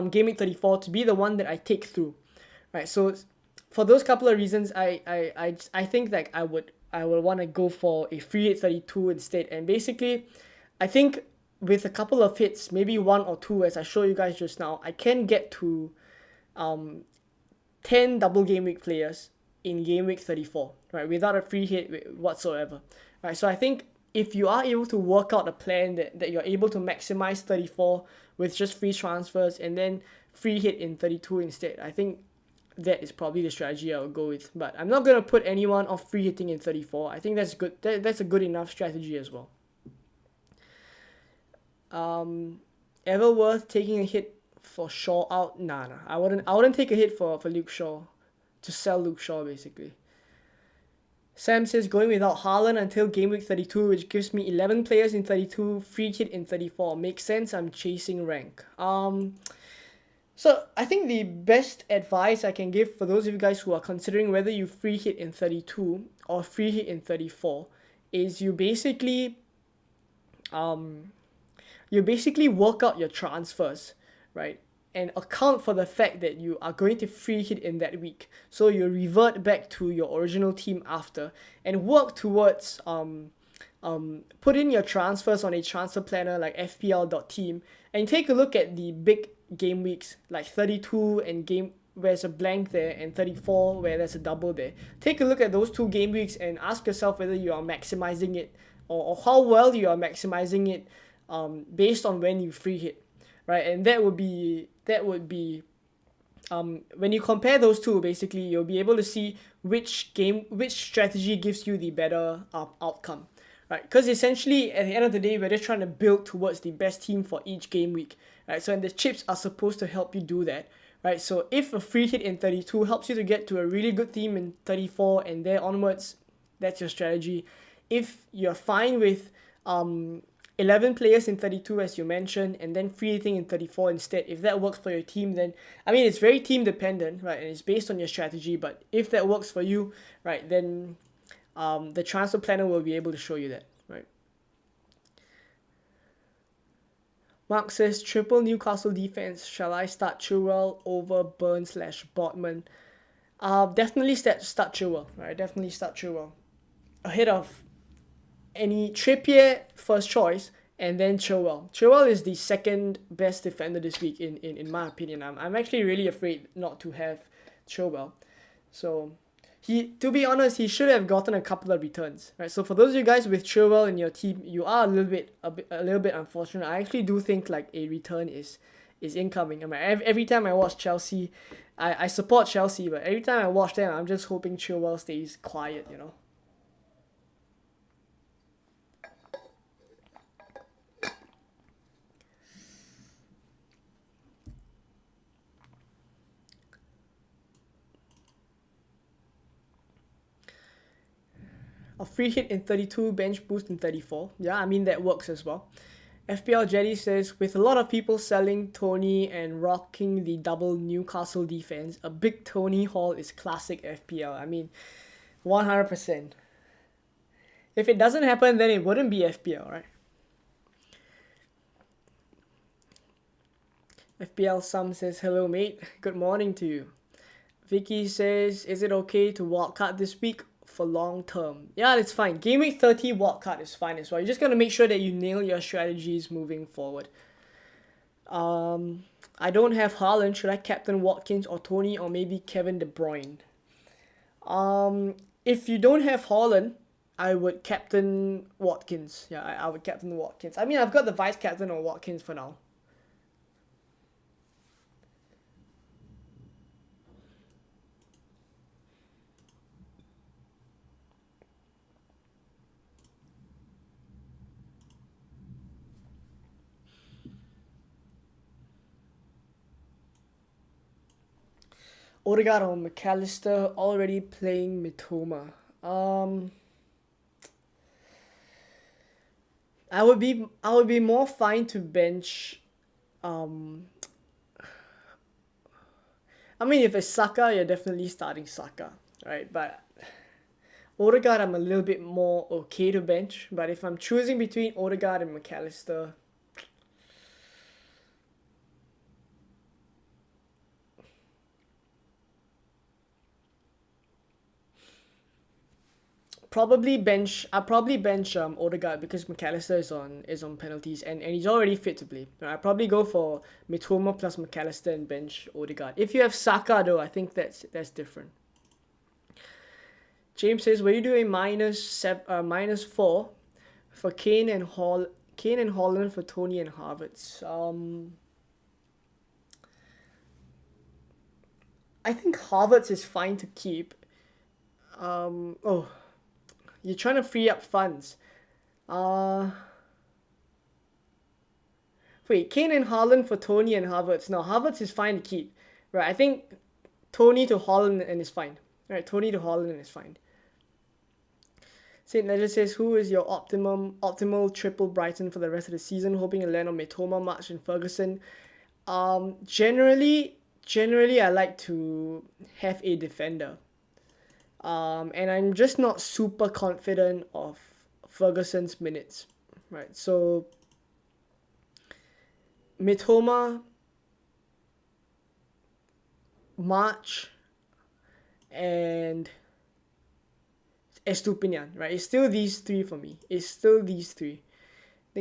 Game Week 34 to be the one that I take through, right? So for those couple of reasons, I think that I would want to go for a free hit 32 instead. And basically, I think with a couple of hits, maybe one or two, as I showed you guys just now, I can get to 10 double game week players in Game Week 34, right? Without a free hit whatsoever, right? So I think if you are able to work out a plan that you're able to maximize 34 with just free transfers and then free hit in 32 instead, I think that is probably the strategy I would go with. But I'm not going to put anyone off free hitting in 34. I think that's good. That's a good enough strategy as well. Ever worth taking a hit for Shaw out? Nah. I wouldn't take a hit for Luke Shaw, to sell Luke Shaw basically. Sam says going without Haaland until Game Week 32, which gives me 11 players in 32, free hit in 34. Makes sense. I'm chasing rank. So I think the best advice I can give for those of you guys who are considering whether you free hit in 32 or free hit in 34 is you basically work out your transfers, right? And account for the fact that you are going to free hit in that week. So you revert back to your original team after and work towards put in your transfers on a transfer planner like FPL.team and take a look at the big game weeks like 32 and game where there's a blank there and 34 where there's a double there. Take a look at those 2 game weeks and ask yourself whether you are maximizing it or how well you are maximizing it based on when you free hit, right? And that would be when you compare those two, basically you'll be able to see which strategy gives you the better outcome, right? Because essentially at the end of the day, we're just trying to build towards the best team for each game week, right? So and the chips are supposed to help you do that, right? So if a free hit in 32 helps you to get to a really good team in 34 and there onwards, that's your strategy. If you're fine with 11 players in 32 as you mentioned and then free hitting in 34 instead, if that works for your team, then I mean it's very team dependent, right? And it's based on your strategy, but if that works for you, right, then the transfer planner will be able to show you that, right? Mark says, triple Newcastle defense. Shall I start Chilwell over Burn/Botman? Definitely start Chilwell, right? Definitely start Chilwell. Ahead of any Trippier first choice, and then Chilwell. Chilwell is the second best defender this week in my opinion. I'm actually really afraid not to have Chilwell. So to be honest, he should have gotten a couple of returns, right? So for those of you guys with Chilwell in your team, you are a little bit unfortunate. I actually do think like a return is incoming. I mean, every time I watch Chelsea, I support Chelsea, but every time I watch them, I'm just hoping Chilwell stays quiet, you know. A free hit in 32, bench boost in 34. Yeah, I mean, that works as well. FPL Jetty says, with a lot of people selling Tony and rocking the double Newcastle defense, a big Tony haul is classic FPL. I mean, 100%. If it doesn't happen, then it wouldn't be FPL, right? FPL Sam says, hello mate, good morning to you. Vicky says, is it okay to wildcard this week for long term? Yeah, it's fine. Gameweek 30 wildcard is fine as well. You just gotta make sure that you nail your strategies moving forward. I don't have Haaland. Should I captain Watkins or Tony or maybe Kevin De Bruyne? If you don't have Haaland, I would captain Watkins. Yeah, I would captain Watkins. I mean, I've got the vice captain on Watkins for now. Odegaard or McAllister already playing Mitoma. I would be more fine to bench. I mean, if it's Saka, you're definitely starting Saka, right? But Odegaard, I'm a little bit more okay to bench. But if I'm choosing between Odegaard and McAllister, I'll probably bench Odegaard because McAllister is on penalties and he's already fit to play. I'll probably go for Mitoma plus McAllister and bench Odegaard. If you have Saka though, I think that's different. James says, were you doing -4 for Kane and Haaland for Tony and Havertz? I think Havertz is fine to keep. You're trying to free up funds. Wait, Kane and Haaland for Tony and Havertz. No, Havertz is fine to keep. Right, I think Tony to Haaland and is fine. Right, Tony to Haaland and is fine. Saint Ledger says, who is your optimal triple Brighton for the rest of the season? Hoping to land on Mitoma, March and Ferguson. Generally I like to have a defender. And I'm just not super confident of Ferguson's minutes, right? So Mitoma, March, and Estupinian, right? It's still these three for me. Nick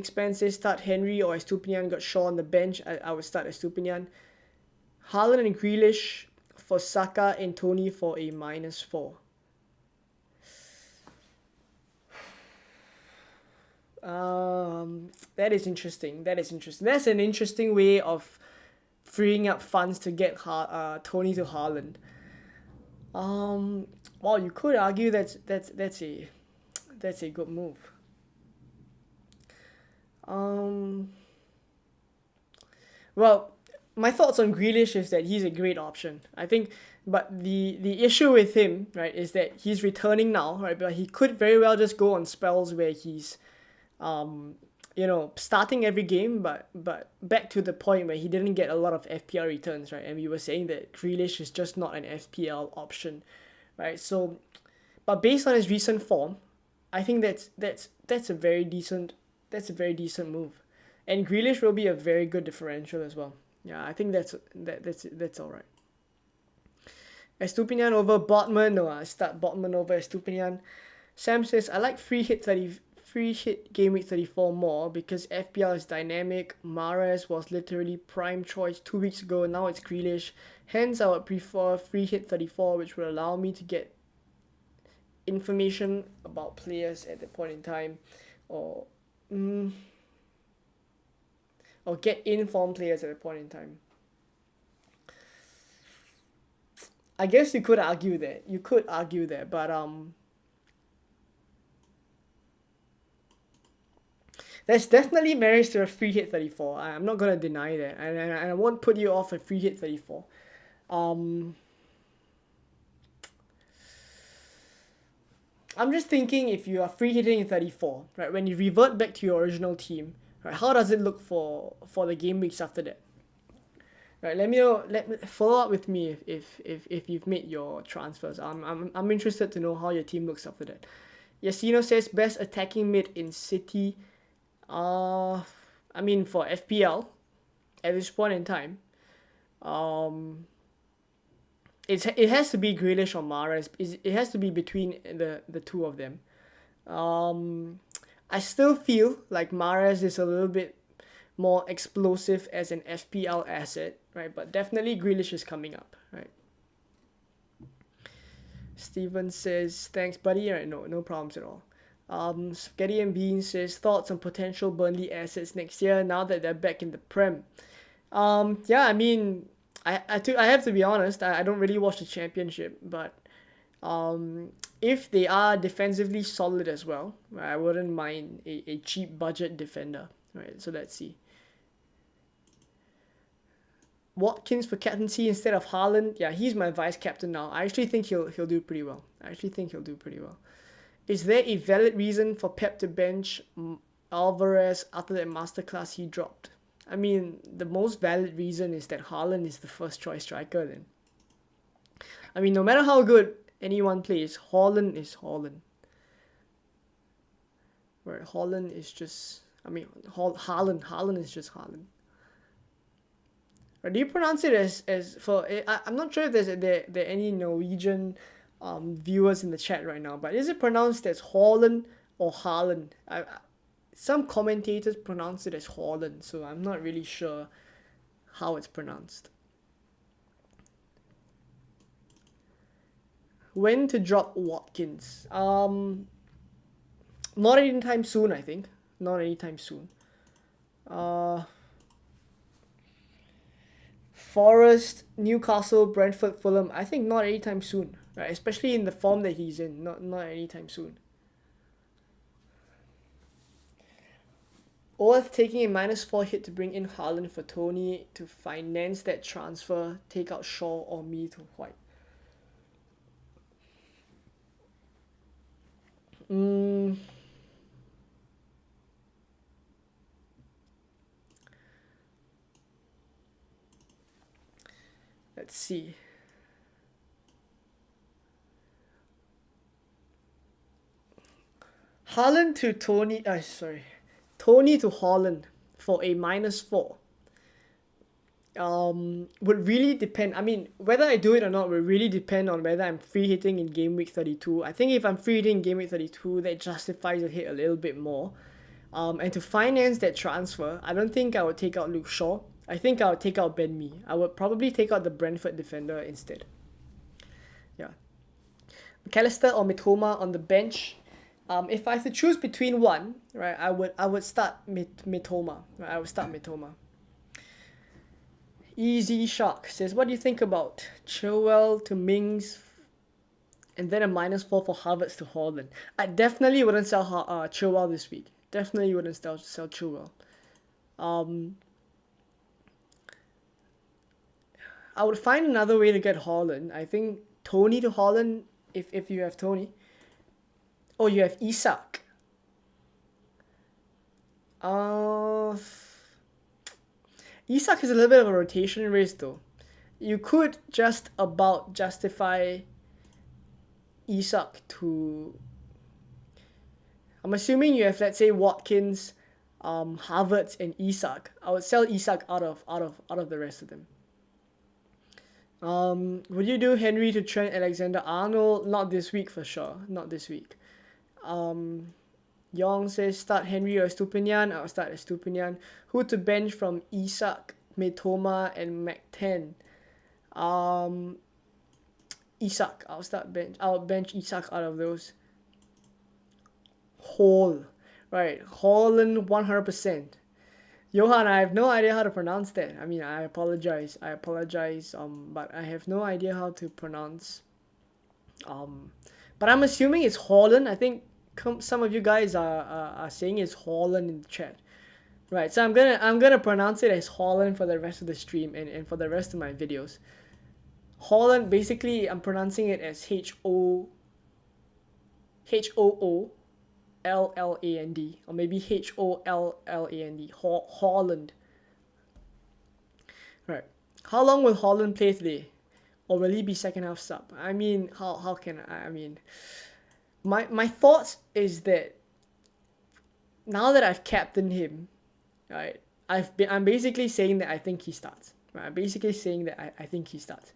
Spence says start Henry or Estupinian. Got Shaw on the bench. I would start Estupinian. Haaland and Grealish for Saka and Tony for a -4. That is interesting. That's an interesting way of freeing up funds to get Tony to Haaland. Well, you could argue that's a good move. Well, my thoughts on Grealish is that he's a great option. I think, but the issue with him, right, is that he's returning now, right? But he could very well just go on spells where he's starting every game, but back to the point where he didn't get a lot of FPL returns, right? And we were saying that Grealish is just not an FPL option, right? So, but based on his recent form, I think that's a very decent move. And Grealish will be a very good differential as well. Yeah, I think that's all right. Estupinian over Botman. No, I start Botman over Estupinian. Sam says, I like free hit game week 34 more because FPL is dynamic. Mahrez was literally prime choice 2 weeks ago. Now it's Grealish. Hence, I would prefer free hit 34, which will allow me to get information about players at that point in time, or get informed players at that point in time. I guess you could argue that, but there's definitely merits to a free hit 34. I'm not gonna deny that, and I won't put you off a free hit 34. I'm just thinking, if you are free hitting in 34, right, when you revert back to your original team, right, how does it look for the game weeks after that? Right, let me know. Follow up with me if you've made your transfers. I'm interested to know how your team looks after that. Yasino says best attacking mid in City. I mean, for FPL at this point in time, it has to be Grealish or Mahrez. It has to be between the two of them. I still feel like Mahrez is a little bit more explosive as an FPL asset, right? But definitely Grealish is coming up, right? Steven says, thanks, buddy. Right, no problems at all. Spaghetti and Beans says, thoughts on potential Burnley assets next year now that they're back in the Prem. Yeah, I mean, I have to be honest, I don't really watch the Championship, but if they are defensively solid as well, I wouldn't mind a cheap budget defender, right? So let's see. Watkins for captaincy instead of Haaland. Yeah, he's my vice captain now. I actually think he'll do pretty well. Is there a valid reason for Pep to bench Alvarez after that masterclass he dropped? I mean, the most valid reason is that Haaland is the first choice striker then. I mean, no matter how good anyone plays, Haaland is Haaland. Right, Haaland is just... I mean, Haaland is just Haaland. Or do you pronounce it as for... I'm not sure if there are any Norwegian viewers in the chat right now, but is it pronounced as Haaland or Haaland? Some commentators pronounce it as Haaland, so I'm not really sure how it's pronounced. When to drop Watkins? Not anytime soon, I think. Not anytime soon. Forest, Newcastle, Brentford, Fulham. I think not anytime soon, right? Especially in the form that he's in. Not anytime soon. Worth taking a -4 hit to bring in Haaland for Tony to finance that transfer. Take out Shaw or me to White. Let's see. Haaland to Tony. Tony to Haaland for a -4. Would really depend. I mean, whether I do it or not will really depend on whether I'm free hitting in game week 32. I think if I'm free hitting in game week 32, that justifies a hit a little bit more. And to finance that transfer, I don't think I would take out Luke Shaw. I think I would take out Ben Mee. I would probably take out the Brentford defender instead. Yeah. McAllister or Mitoma on the bench. If I have to choose between one, right, I would start Mitoma. Right, I would start Mitoma. Easy Shark says, what do you think about Chilwell to Mings and then a -4 for Havertz to Haaland? I definitely wouldn't sell Chilwell this week. Definitely wouldn't sell Chilwell. I would find another way to get Haaland. I think Tony to Haaland, if you have Tony. Oh, you have Isak. Isak is a little bit of a rotation risk though. You could just about justify Isak to... I'm assuming you have, let's say, Watkins, Havertz and Isak. I would sell Isak out of the rest of them. Would you do Henry to Trent Alexander-Arnold? Not this week for sure. Not this week. Yong says start Henry or Estupinian. I'll start Estupinian. Who to bench from Isak, Mitoma, and McTen? Isak. I'll bench Isak out of those. Right. Haaland 100%. Johan, I have no idea how to pronounce that. I mean, I apologize. But I have no idea how to pronounce. But I'm assuming it's Haaland. I think some of you guys are saying it's Haaland in the chat. Right, so I'm gonna pronounce it as Haaland for the rest of the stream and for the rest of my videos. Haaland, basically, I'm pronouncing it as Hooland, or maybe Holland. Haaland. Right. How long will Haaland play today? Or will he be second half sub? I mean, how can I mean, my thoughts is that now that I've captained him, right, I'm basically saying that I think he starts. Right? I'm basically saying that I think he starts.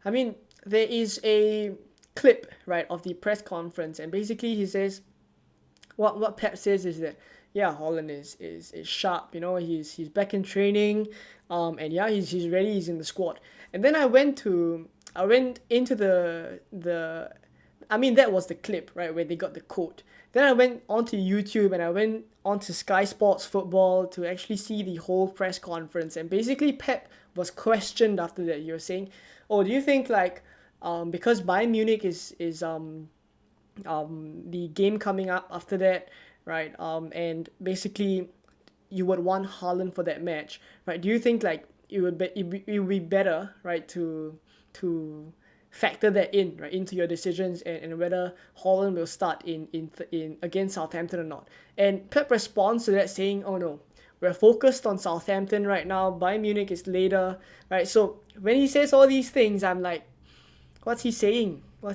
I mean, there is a clip, right, of the press conference, and basically he says, what Pep says is that, yeah, Haaland is sharp, you know, he's back in training, and yeah, he's ready, he's in the squad. And then I went into the I mean, that was the clip, right, where they got the quote. Then I went onto YouTube and I went onto Sky Sports Football to actually see the whole press conference, and basically Pep was questioned after that. He was saying, oh, do you think, like, because Bayern Munich is the game coming up after that, right, and basically you would want Haaland for that match, right? Do you think, like, it would be better, right, to factor that in, right, into your decisions, and whether Haaland will start in against Southampton or not? And Pep responds to that saying, oh no, we're focused on Southampton right now, Bayern Munich is later, right? So when he says all these things, I'm like, what's he saying? I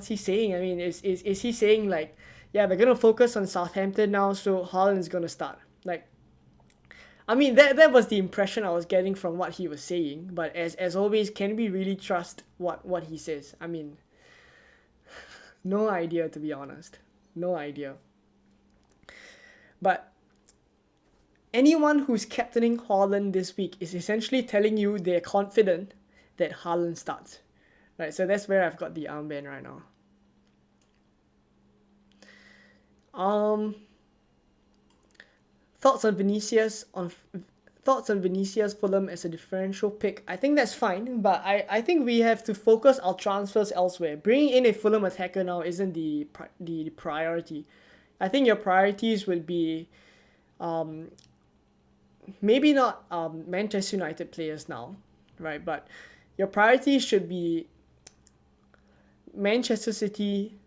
mean, is he saying, like, yeah, we're gonna focus on Southampton now, so Haaland is gonna start? Like, I mean, that was the impression I was getting from what he was saying. But as always, can we really trust what he says? I mean, no idea, to be honest. No idea. But anyone who's captaining Haaland this week is essentially telling you they're confident that Haaland starts. Right, so that's where I've got the armband right now. Thoughts on Vinicius Fulham as a differential pick? I think that's fine, but I think we have to focus our transfers elsewhere. Bringing in a Fulham attacker now isn't the priority. I think your priorities would be maybe not Manchester United players now, right? But your priorities should be Manchester City,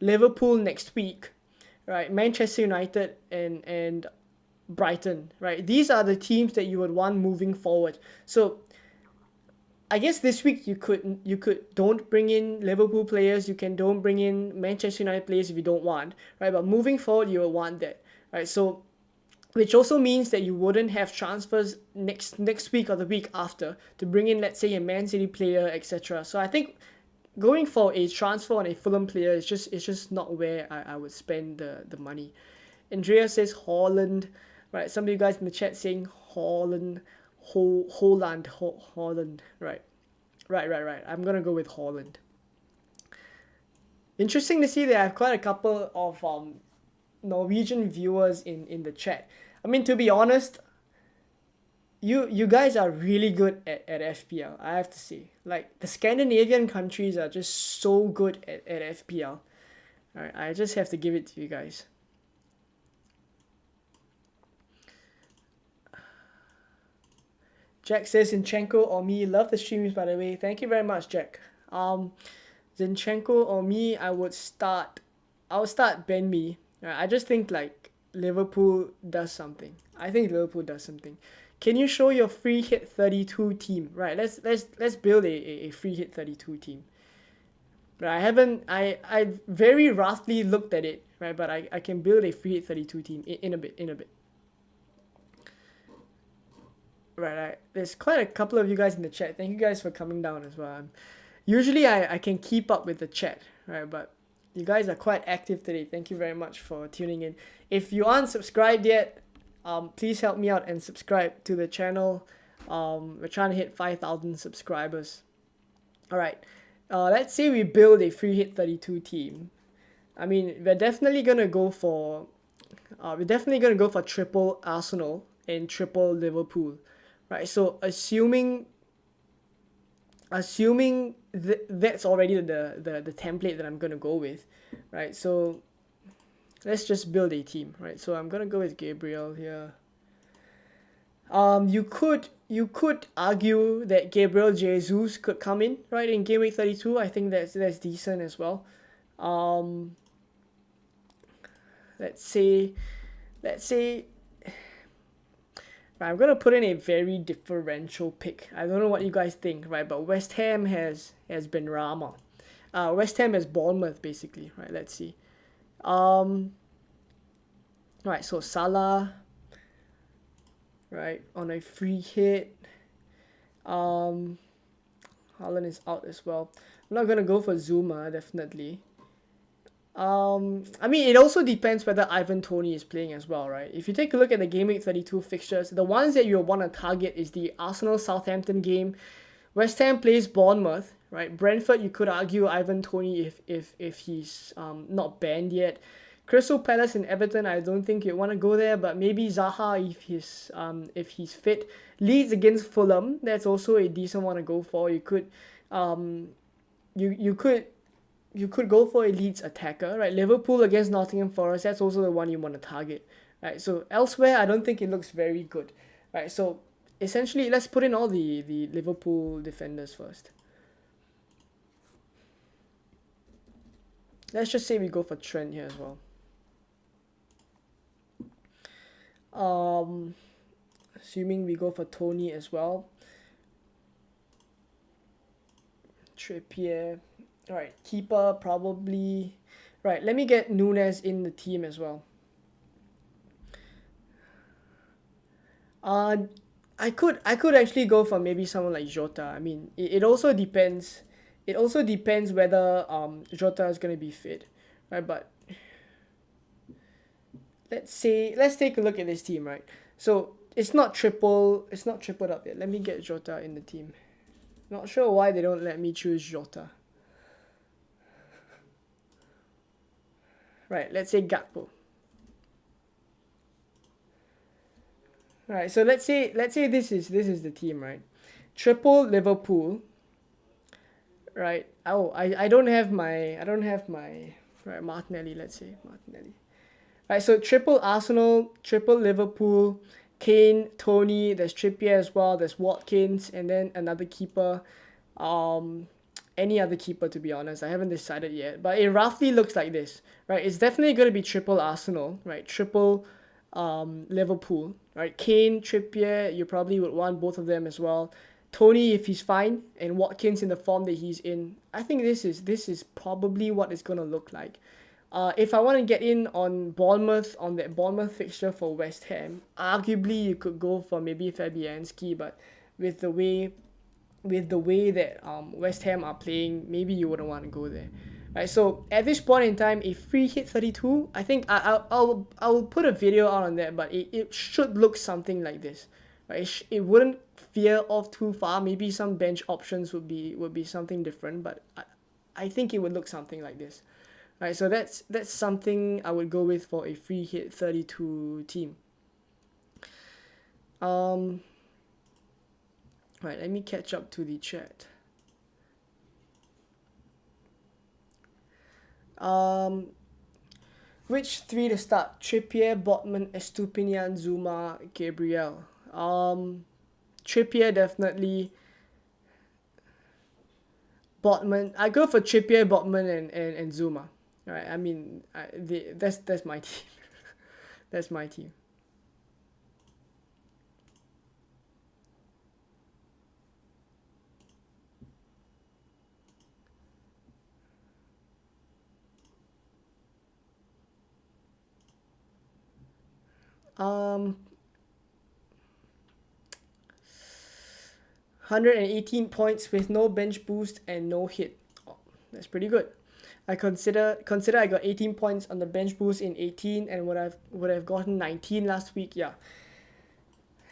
Liverpool next week, right? Manchester United and Brighton, right? These are the teams that you would want moving forward. So I guess this week you could don't bring in Liverpool players, you can don't bring in Manchester United players if you don't want, right? But moving forward, you will want that, right? So which also means that you wouldn't have transfers next week or the week after to bring in, let's say, a Man City player, etc. So I think going for a transfer on a Fulham player is just not where I would spend the money. Andrea says Haaland, right? Some of you guys in the chat saying Haaland, Haaland, right. I'm gonna go with Haaland. Interesting to see that I have quite a couple of Norwegian viewers in the chat. I mean, to be honest, you guys are really good at FPL, I have to say. Like, the Scandinavian countries are just so good at FPL. Alright, I just have to give it to you guys. Jack says Zinchenko or me. Love the streams, by the way. Thank you very much, Jack. Zinchenko or me, I would start Ben Mee. I just think, like, Liverpool does something. I think Liverpool does something. Can you show your free hit 32 team? Right, let's build a free hit 32 team. Right, I very roughly looked at it, right, but I can build a free hit 32 team in a bit. Right. There's quite a couple of you guys in the chat. Thank you guys for coming down as well. Usually I can keep up with the chat, right? But you guys are quite active today. Thank you very much for tuning in. If you aren't subscribed yet, please help me out and subscribe to the channel. We're trying to hit 5,000 subscribers. All right. Let's say we build a free hit 32 team. I mean, we're definitely gonna go for triple Arsenal and triple Liverpool, right? So assuming that's already the template that I'm gonna go with, right? So let's just build a team, right? So I'm gonna go with Gabriel here. You could argue that Gabriel Jesus could come in, right, in Gameweek 32. I think that's decent as well. Let's say right, I'm gonna put in a very differential pick. I don't know what you guys think, right? But West Ham has Benrahma. West Ham has Bournemouth, basically, right? Let's see. Right, so Salah, right, on a free hit. Haaland is out as well. I'm not gonna go for Zuma, definitely. I mean, it also depends whether Ivan Toney is playing as well, right? If you take a look at the Game Week 32 fixtures, the ones that you'll want to target is the Arsenal-Southampton game. West Ham plays Bournemouth, right? Brentford, you could argue Ivan Toney if he's not banned yet. Crystal Palace and Everton, I don't think you want to go there, but maybe Zaha if he's fit. Leeds against Fulham, that's also a decent one to go for. You could you could go for a Leeds attacker, right? Liverpool against Nottingham Forest, that's also the one you want to target, right? So elsewhere, I don't think it looks very good, right? So essentially, let's put in all the Liverpool defenders first. Let's just say we go for Trent here as well. Assuming we go for Tony as well. Trippier. Alright, keeper probably. Right, let me get Nunes in the team as well. I could actually go for maybe someone like Jota. I mean, it also depends. It also depends whether Jota is gonna be fit, right? But let's take a look at this team, right? So it's not tripled up yet. Let me get Jota in the team. Not sure why they don't let me choose Jota. Right, let's say Gakpo. Right, so let's say this is the team, right? Triple Liverpool. Right. Oh, I don't have my right, Martinelli, let's say Martinelli. Right, so triple Arsenal, triple Liverpool, Kane, Tony, there's Trippier as well, there's Watkins, and then another keeper. Any other keeper, to be honest. I haven't decided yet, but it roughly looks like this, right? It's definitely going to be triple Arsenal, right? Triple Liverpool, right? Kane, Trippier, you probably would want both of them as well. Tony, if he's fine, and Watkins in the form that he's in. I think this is probably what it's going to look like. If I want to get in on Bournemouth, on that Bournemouth fixture for West Ham, arguably you could go for maybe Fabianski, but with the way that West Ham are playing, maybe you wouldn't want to go there, right? So at this point in time, a free hit 32, I think I'll put a video out on that, but it should look something like this, right? It wouldn't veer off too far. Maybe some bench options would be something different, but I think it would look something like this, right? So that's something I would go with for a free hit 32 team. Right, let me catch up to the chat. Which three to start? Trippier, Botman, Estupinian, Zuma, Gabriel. Trippier definitely. Botman. I go for Trippier, Botman, and Zuma. Right. I mean, that's my team. That's my team. 118 points with no bench boost and no hit. Oh, that's pretty good. I consider I got 18 points on the bench boost in 18 and would have gotten 19 last week. Yeah.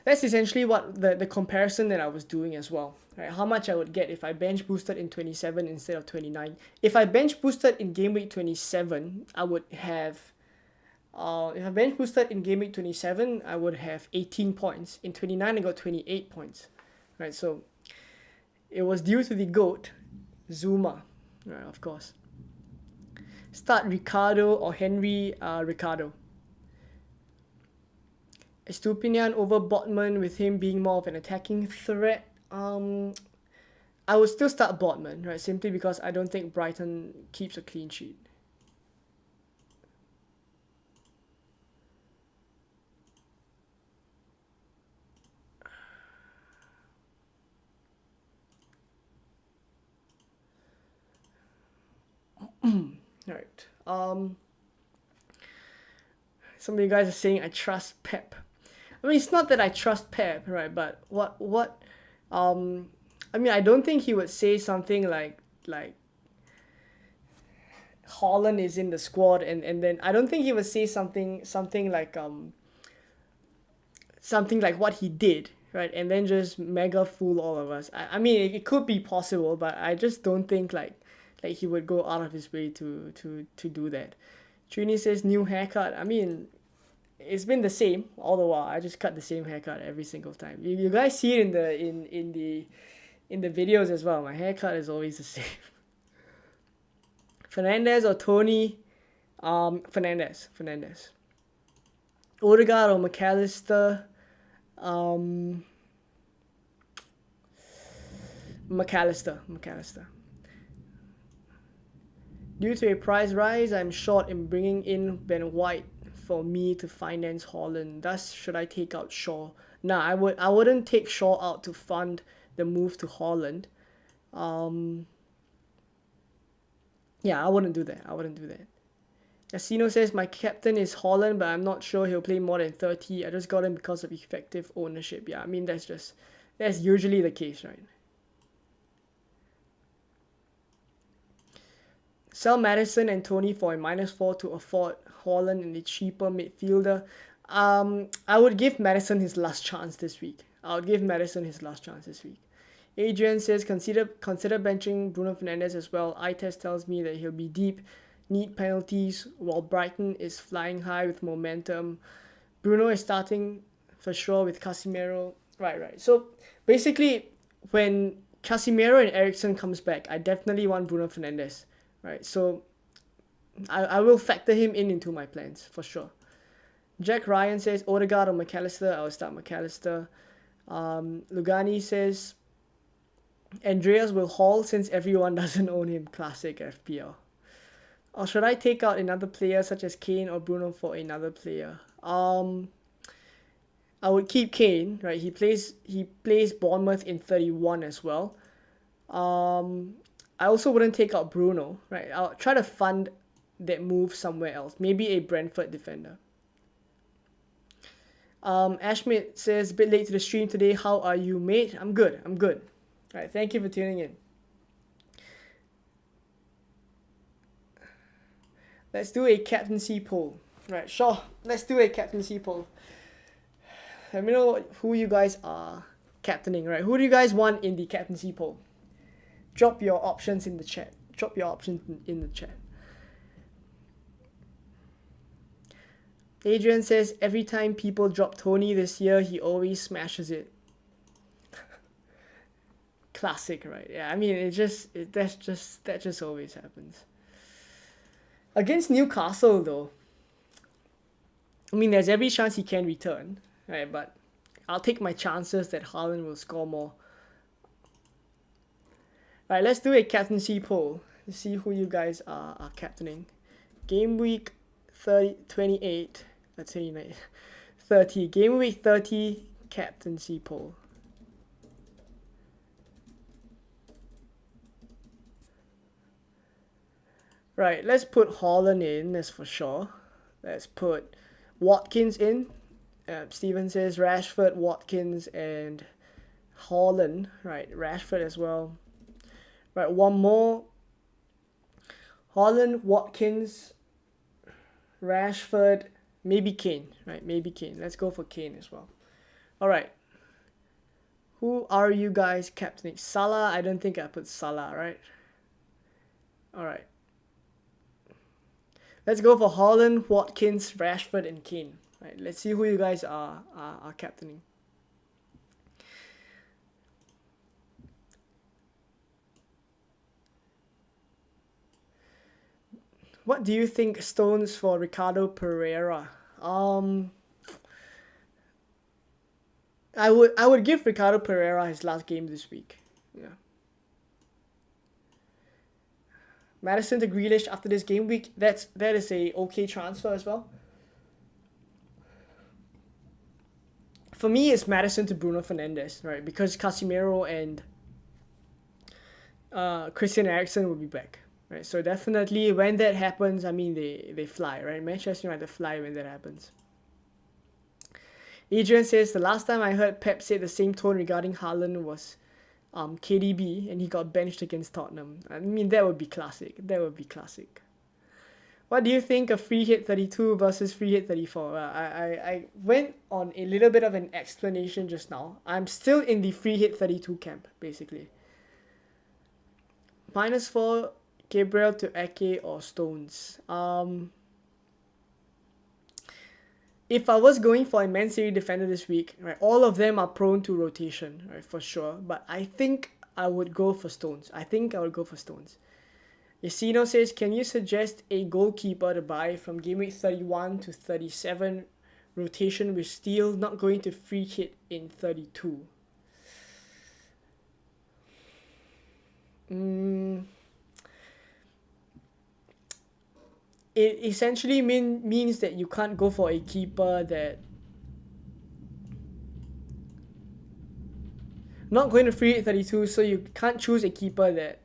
That's essentially what the comparison that I was doing as well. Right? How much I would get if I bench boosted in 27 instead of 29. If I bench boosted in game week 27, I would have if I bench boosted in game week 27, I would have 18 points. In 29, I got 28 points. Right? So it was due to the GOAT, Zuma. Right, of course. Start Ricardo or Henry. Ricardo. Estupinian over Botman with him being more of an attacking threat. I would still start Botman, right? Simply because I don't think Brighton keeps a clean sheet. Right. Some of you guys are saying I trust Pep. I mean, it's not that I trust Pep, right? But I mean, I don't think he would say something like Haaland is in the squad, and then I don't think he would say something like something like what he did, right? And then just mega fool all of us. I mean, it could be possible, but I just don't think like he would go out of his way to do that. Trini says new haircut. I mean, it's been the same all the while. I just cut the same haircut every single time. You guys see it in the videos as well. My haircut is always the same. Fernandez or Tony? Fernandez. Odegaard or McAllister? McAllister. Due to a price rise, I'm short in bringing in Ben White for me to finance Haaland. Thus, should I take out Shaw? Nah, I wouldn't take Shaw out to fund the move to Haaland. Yeah, I wouldn't do that. Casino says my captain is Haaland, but I'm not sure he'll play more than 30. I just got him because of effective ownership. Yeah, I mean that's usually the case, right? Sell Maddison and Tony for a -4 to afford Haaland and a cheaper midfielder. I would give Maddison his last chance this week. Adrian says consider benching Bruno Fernandes as well. Eye test tells me that he'll be deep, need penalties, while Brighton is flying high with momentum. Bruno is starting for sure with Casemiro. Right. So basically, when Casemiro and Eriksen comes back, I definitely want Bruno Fernandes. Right, so I will factor him into my plans for sure. Jack Ryan says Odegaard or McAllister. I will start McAllister. Lugani says Andreas will haul since everyone doesn't own him. Classic FPL. Or should I take out another player such as Kane or Bruno for another player? I would keep Kane. Right, he plays Bournemouth in 31 as well. I also wouldn't take out Bruno, right? I'll try to fund that move somewhere else. Maybe a Brentford defender. Ashmit says, a bit late to the stream today. How are you, mate? I'm good. All right, thank you for tuning in. Let's do a captaincy poll. Right, sure. Let's do a captaincy poll. Let me know who you guys are captaining, right? Who do you guys want in the captaincy poll? Drop your options in the chat. Adrian says, every time people drop Tony this year, he always smashes it. Classic, right? Yeah, I mean, that just always happens. Against Newcastle, though, I mean, there's every chance he can return, right? But I'll take my chances that Haaland will score more. Right, let's do a captaincy poll. Let's see who you guys are captaining. Game week 28. That's 29. 30. Game week 30 captaincy poll. Right, let's put Haaland in, that's for sure. Let's put Watkins in. Steven says Rashford, Watkins, and Haaland, right? Rashford as well. Right, one more. Haaland, Watkins, Rashford, maybe Kane, right? Maybe Kane. Let's go for Kane as well. All right. Who are you guys captaining? Salah? I don't think I put Salah, right? All right. Let's go for Haaland, Watkins, Rashford, and Kane. Right. Let's see who you guys are captaining. What do you think stones for Ricardo Pereira? I would give Ricardo Pereira his last game this week. Yeah. Maddison to Grealish after this game week. That is a okay transfer as well. For me, it's Maddison to Bruno Fernandes, right? Because Casemiro and Christian Eriksen will be back, right? So definitely when that happens, I mean they fly, right? Manchester United fly when that happens. Adrian says the last time I heard Pep say the same tone regarding Haaland was KDB, and he got benched against Tottenham. I mean, that would be classic. That would be classic. What do you think of free hit 32 versus free hit 34? I went on a little bit of an explanation just now. I'm still in the free hit 32 camp, basically. -4, Gabriel to Ake or Stones. If I was going for a Man City defender this week, right, all of them are prone to rotation, right, for sure. But I think I would go for Stones. Yasino says, can you suggest a goalkeeper to buy from game week 31 to 37 rotation with Steele not going to free hit in 32? It essentially means that you can't go for a keeper that not going to free hit 32, so you can't choose a keeper that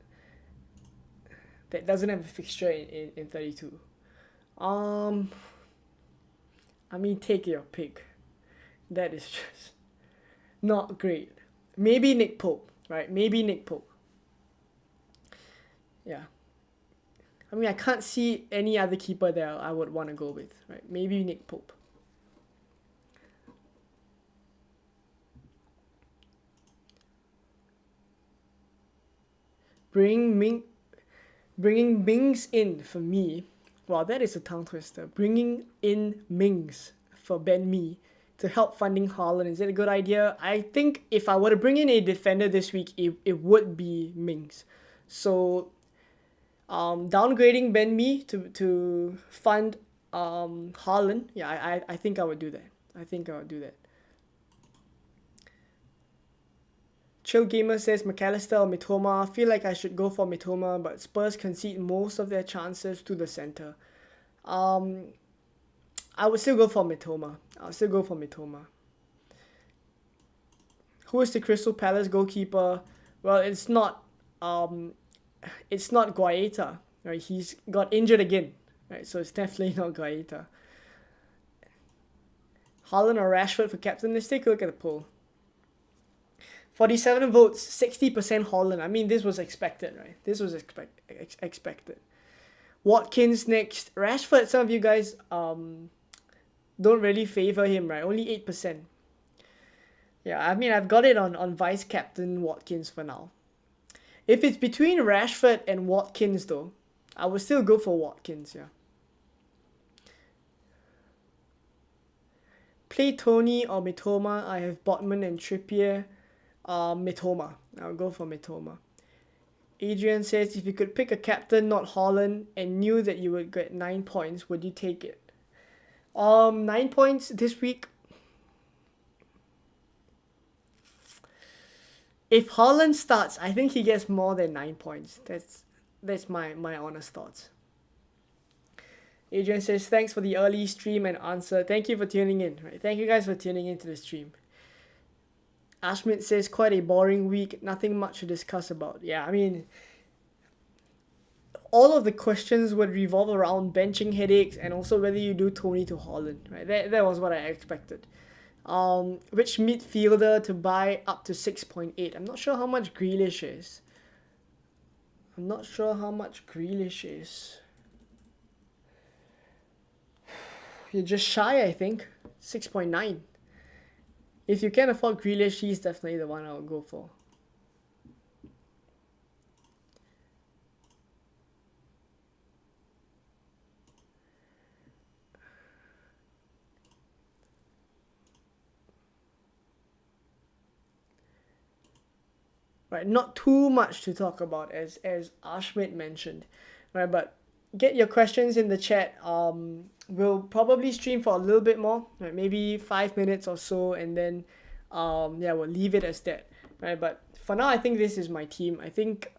doesn't have a fixture in 32. I mean, take your pick. That is just not great. Maybe Nick Pope, right? Maybe Nick Pope. Yeah. I mean, I can't see any other keeper that I would want to go with, right? Maybe Nick Pope. Bringing Mings in for me. Wow, that is a tongue twister. Bringing in Mings for Ben Mee to help funding Haaland. Is that a good idea? I think if I were to bring in a defender this week, it would be Mings. So downgrading Ben Mee to fund Haaland. Yeah, I think I would do that. Chill Gamer says McAllister or Mitoma. I feel like I should go for Mitoma, but Spurs concede most of their chances to the center. I would still go for Mitoma. Who is the Crystal Palace goalkeeper? Well, it's not Guaita, right? He's got injured again, right? So it's definitely not Guaita. Haaland or Rashford for captain? Let's take a look at the poll. 47 votes, 60% Haaland. I mean, this was expected, right? This was expected. Watkins next. Rashford, some of you guys don't really favor him, right? Only 8%. Yeah, I mean, I've got it on vice captain Watkins for now. If it's between Rashford and Watkins, though, I would still go for Watkins, yeah. Play Tony or Mitoma. I have Botman and Trippier. Mitoma. I'll go for Mitoma. Adrian says, if you could pick a captain, not Haaland, and knew that you would get 9 points, would you take it? 9 points this week. If Haaland starts, I think he gets more than 9 points. That's my honest thoughts. Adrian says, thanks for the early stream and answer. Thank you for tuning in. Right? Thank you guys for tuning into the stream. Ashmit says, quite a boring week. Nothing much to discuss about. Yeah, I mean, all of the questions would revolve around benching headaches and also whether you do Tony to Haaland. Right? That was what I expected. Which midfielder to buy up to 6.8? I'm not sure how much Grealish is. I'm not sure how much Grealish is. You're just shy, I think. 6.9. If you can afford Grealish, he's definitely the one I would go for. Right, not too much to talk about as Ashmit mentioned, right? But get your questions in the chat. We'll probably stream for a little bit more, right? Maybe 5 minutes or so, and then yeah, we'll leave it as that, right? But for now, I think this is my team. I think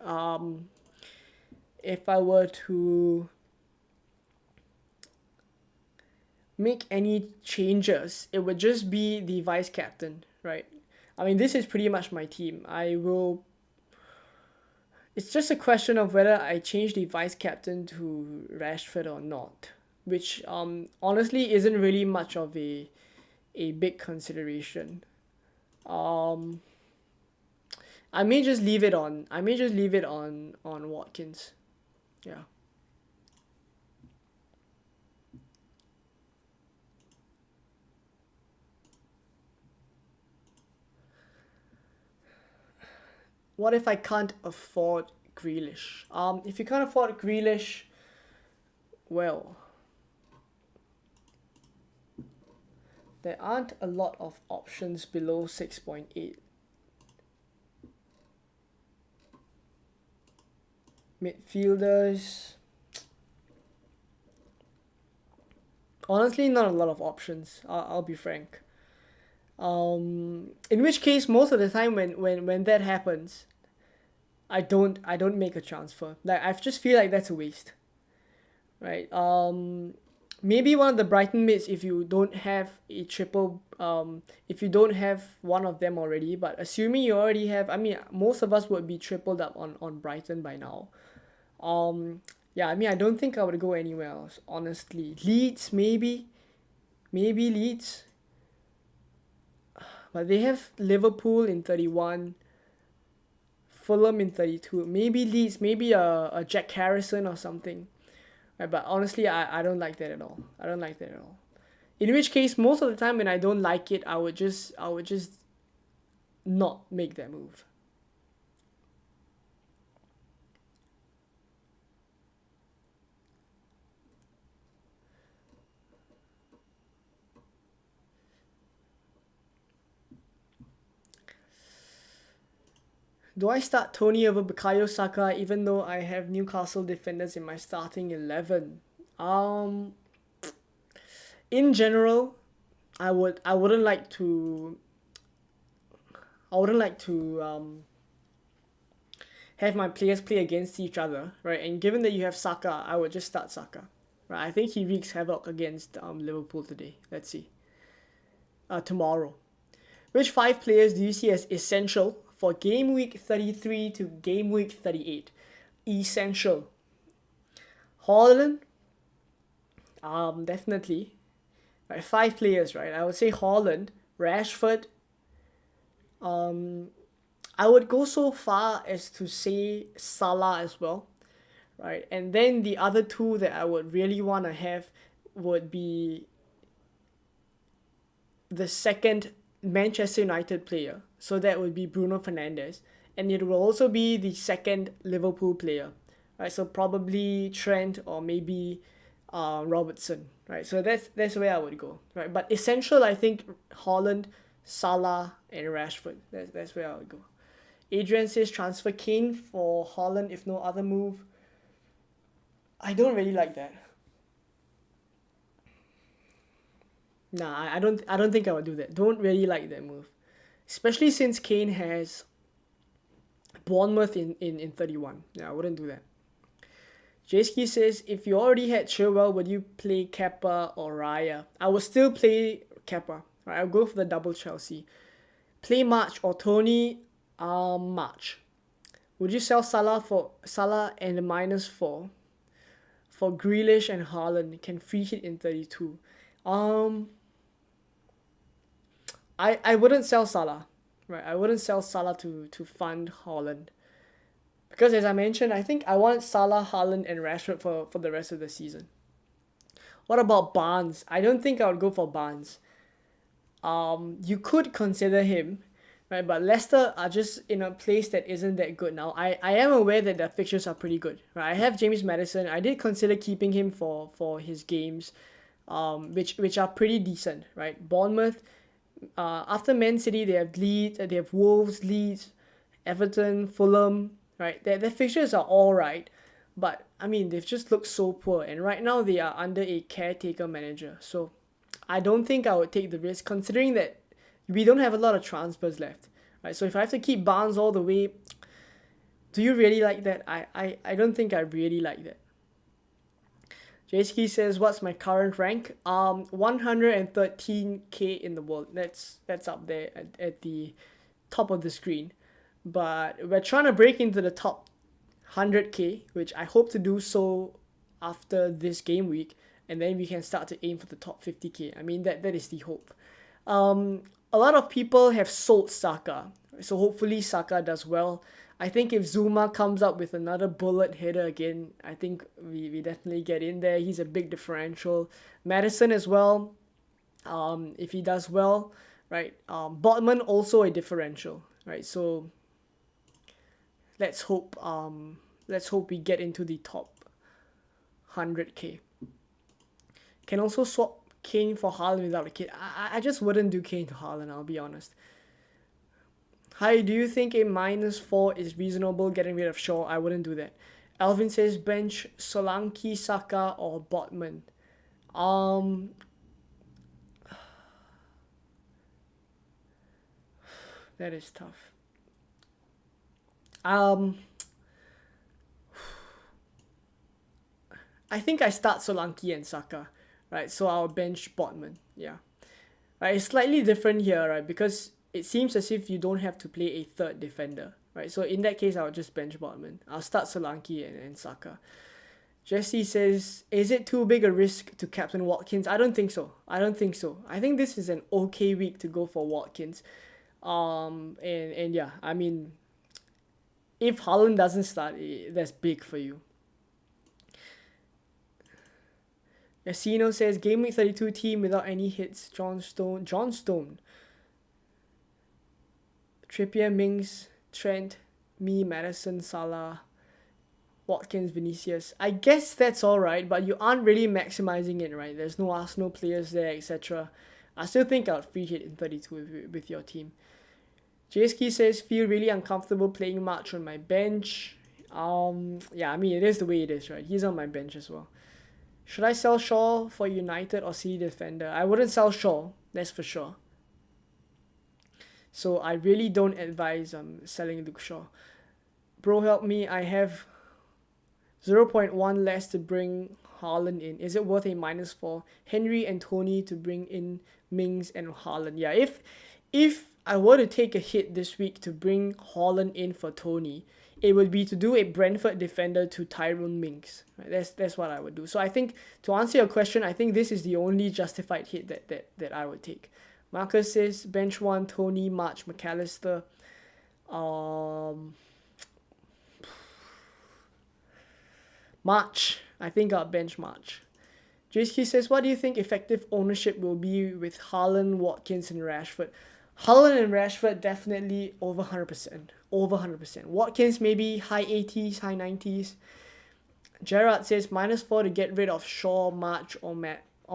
if I were to make any changes, it would just be the vice captain, right? I mean, this is pretty much my team. It's just a question of whether I change the vice captain to Rashford or not, which honestly isn't really much of a big consideration. I may just leave it on. On Watkins. Yeah. What if I can't afford Grealish? If you can't afford Grealish, well, there aren't a lot of options below 6.8. Midfielders, honestly, not a lot of options. I'll be frank. In which case, most of the time when that happens, I don't make a transfer. Like, I just feel like that's a waste, right? Maybe one of the Brighton mids if you don't have a triple. If you don't have one of them already, but assuming you already have, I mean, most of us would be tripled up on Brighton by now. Yeah, I mean, I don't think I would go anywhere else, honestly. Leeds, maybe Leeds, but they have Liverpool in 31, Fulham in 32. Maybe Leeds, maybe a Jack Harrison or something. Right, but honestly, I don't like that at all. I don't like that at all. In which case, most of the time when I don't like it, I would just not make that move. Do I start Tony over Bukayo Saka even though I have Newcastle defenders in my starting 11? In general, I wouldn't like to have my players play against each other, right? And given that you have Saka, I would just start Saka, right? I think he wreaks havoc against Liverpool today. Let's see. Tomorrow. Which 5 players do you see as essential for game week 33 to game week 38? Essential. Haaland, definitely. Right, 5 players, right? I would say Haaland, Rashford. I would go so far as to say Salah as well, right? And then the other 2 that I would really want to have would be the second Manchester United player. So that would be Bruno Fernandes. And it will also be the second Liverpool player, right? So probably Trent or maybe Robertson, right? So that's where I would go, right? But essential, I think Haaland, Salah, and Rashford. That's where I would go. Adrian says transfer Kane for Haaland if no other move. I don't really like that. Nah, I don't think I would do that. Don't really like that move. Especially since Kane has Bournemouth in 31. Yeah, I wouldn't do that. Jayski says, if you already had Chilwell, would you play Kepa or Raya? I would still play Kepa. Right, I'll go for the double Chelsea. Play March or Tony? March. Would you sell Salah and the -4 for Grealish and Haaland? Can free hit in 32. I wouldn't sell Salah, right? I wouldn't sell Salah to fund Haaland. Because as I mentioned, I think I want Salah, Haaland, and Rashford for the rest of the season. What about Barnes? I don't think I would go for Barnes. You could consider him, right? But Leicester are just in a place that isn't that good now. I am aware that their fixtures are pretty good, right? I have James Maddison. I did consider keeping him for his games, which are pretty decent, right? Bournemouth, after Man City, they have Leeds, they have Wolves, Leeds, Everton, Fulham, right? Their fixtures are all right, but I mean they've just looked so poor, and right now they are under a caretaker manager. So I don't think I would take the risk, considering that we don't have a lot of transfers left, right? So if I have to keep Barnes all the way, do you really like that? I don't think I really like that. JSK says, what's my current rank? 113k in the world. That's up there at the top of the screen. But we're trying to break into the top 100k, which I hope to do so after this game week, and then we can start to aim for the top 50k. I mean, that is the hope. A lot of people have sold Saka, so hopefully Saka does well. I think if Zuma comes up with another bullet hitter again, I think we definitely get in there. He's a big differential. Maddison as well, if he does well, right? Botman also a differential, right? So let's hope we get into the top 100k. Can also swap Kane for Haaland without a kid. I just wouldn't do Kane to Haaland, I'll be honest. Hi, do you think a -4 is reasonable getting rid of Shaw? I wouldn't do that. Alvin says bench Solanke, Saka, or Botman. That is tough. I think I start Solanke and Saka, right? So I'll bench Botman, yeah. Right, it's slightly different here, right? Because it seems as if you don't have to play a third defender, right? So in that case, I'll just bench Botman. I'll start Solanke and Saka. Jesse says, is it too big a risk to captain Watkins? I don't think so. I think this is an okay week to go for Watkins. And yeah, I mean, if Haaland doesn't start, that's big for you. Yasino says, Gameweek 32 team without any hits. John Stone. Trippier, Mings, Trent, me, Maddison, Salah, Watkins, Vinicius. I guess that's alright, but you aren't really maximizing it, right? There's no Arsenal players there, etc. I still think I'll free hit in 32 with your team. JSK says, feel really uncomfortable playing March on my bench. Yeah, I mean, it is the way it is, right? He's on my bench as well. Should I sell Shaw for United or City defender? I wouldn't sell Shaw, that's for sure. So I really don't advise selling Luke Shaw. Bro, help me. I have 0.1 less to bring Haaland in. Is it worth a -4? Henry and Tony to bring in Mings and Haaland. Yeah, if I were to take a hit this week to bring Haaland in for Tony, it would be to do a Brentford defender to Tyrone Mings. Right? That's what I would do. So I think, to answer your question, I think this is the only justified hit that I would take. Marcus says bench 1, Tony, March, McAllister. March. I think I'll bench March. JSK says, what do you think effective ownership will be with Haaland, Watkins, and Rashford? Haaland and Rashford definitely over 100%. Over 100%. Watkins maybe high 80s, high 90s. Gerard says -4 to get rid of Shaw, March, or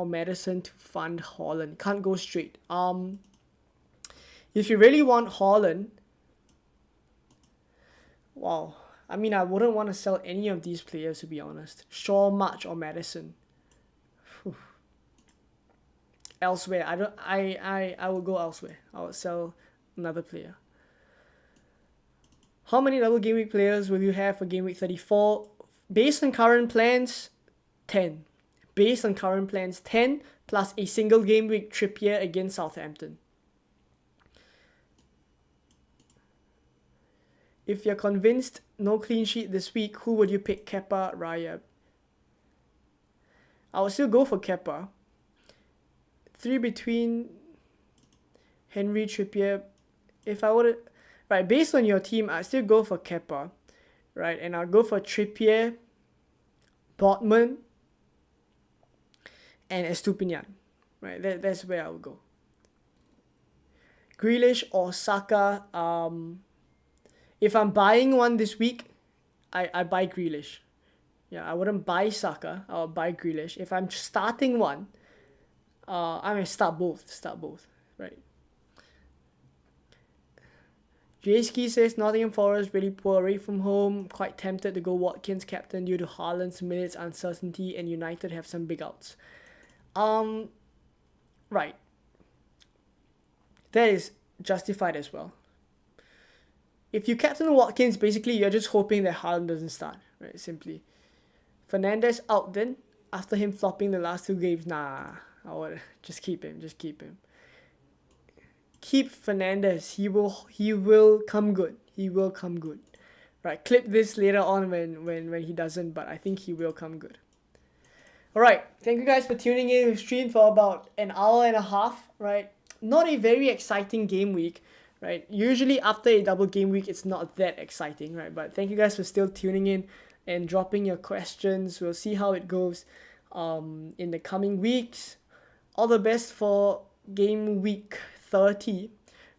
Maddison to fund Haaland. Can't go straight. If you really want Haaland, wow. I mean, I wouldn't want to sell any of these players, to be honest. Shaw, March, or Maddison. Whew. Elsewhere, I will go elsewhere. I would sell another player. How many double game week players will you have for game week 34? Based on current plans, 10. Based on current plans, 10 plus a single game week Trippier against Southampton. If you're convinced no clean sheet this week, who would you pick? Kepa, Raya? I would still go for Kepa. 3 between Henry, Trippier. If I would, right, based on your team, I still go for Kepa, right, and I'll go for Trippier, Botman, and Estupinian, right. That's where I would go. Grealish or Saka. If I'm buying one this week, I buy Grealish. Yeah, I wouldn't buy Saka. I'll buy Grealish. If I'm starting one, I mean start both, right? JSK says Nottingham Forest really poor away from home. Quite tempted to go Watkins captain due to Haaland's minutes uncertainty, and United have some big outs. Right. That is justified as well. If you captain Watkins, basically you're just hoping that Haaland doesn't start, right? Simply. Fernandes out then after him flopping the last 2 games. Nah, I would just keep him. Keep Fernandes. He will come good. Right, clip this later on when he doesn't, but I think he will come good. Alright, thank you guys for tuning in. We've streamed for about an hour and a half, right? Not a very exciting game week, right? Usually after a double game week, it's not that exciting, right? But thank you guys for still tuning in and dropping your questions. We'll see how it goes in the coming weeks. All the best for game week 30.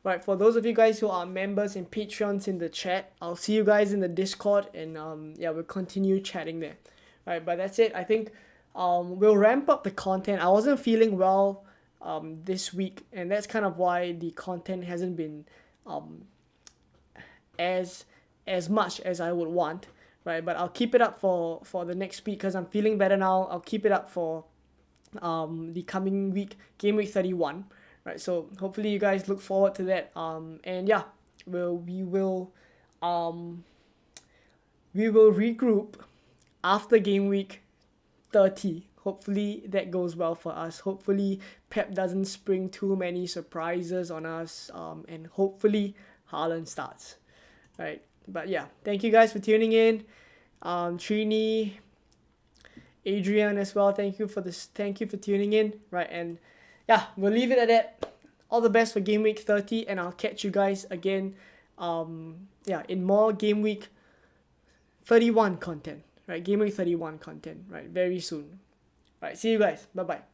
Right, for those of you guys who are members and Patreons in the chat, I'll see you guys in the Discord, and yeah, we'll continue chatting there. Right, but that's it. I think we'll ramp up the content. I wasn't feeling well this week, and that's kind of why the content hasn't been as much as I would want, right? But I'll keep it up for the next week because I'm feeling better now. I'll keep it up for the coming week, game week 31. Right, so hopefully you guys look forward to that. And yeah, we will regroup after game week 30. Hopefully that goes well for us. Hopefully Pep doesn't spring too many surprises on us. And hopefully Haaland starts. Right, but yeah, thank you guys for tuning in. Trini, Adrian as well. Thank you for tuning in. Right, and yeah, we'll leave it at that. All the best for game week 30, and I'll catch you guys again in more game week 31 content, right? Game week 31 content, right? Very soon. Right, see you guys. Bye-bye.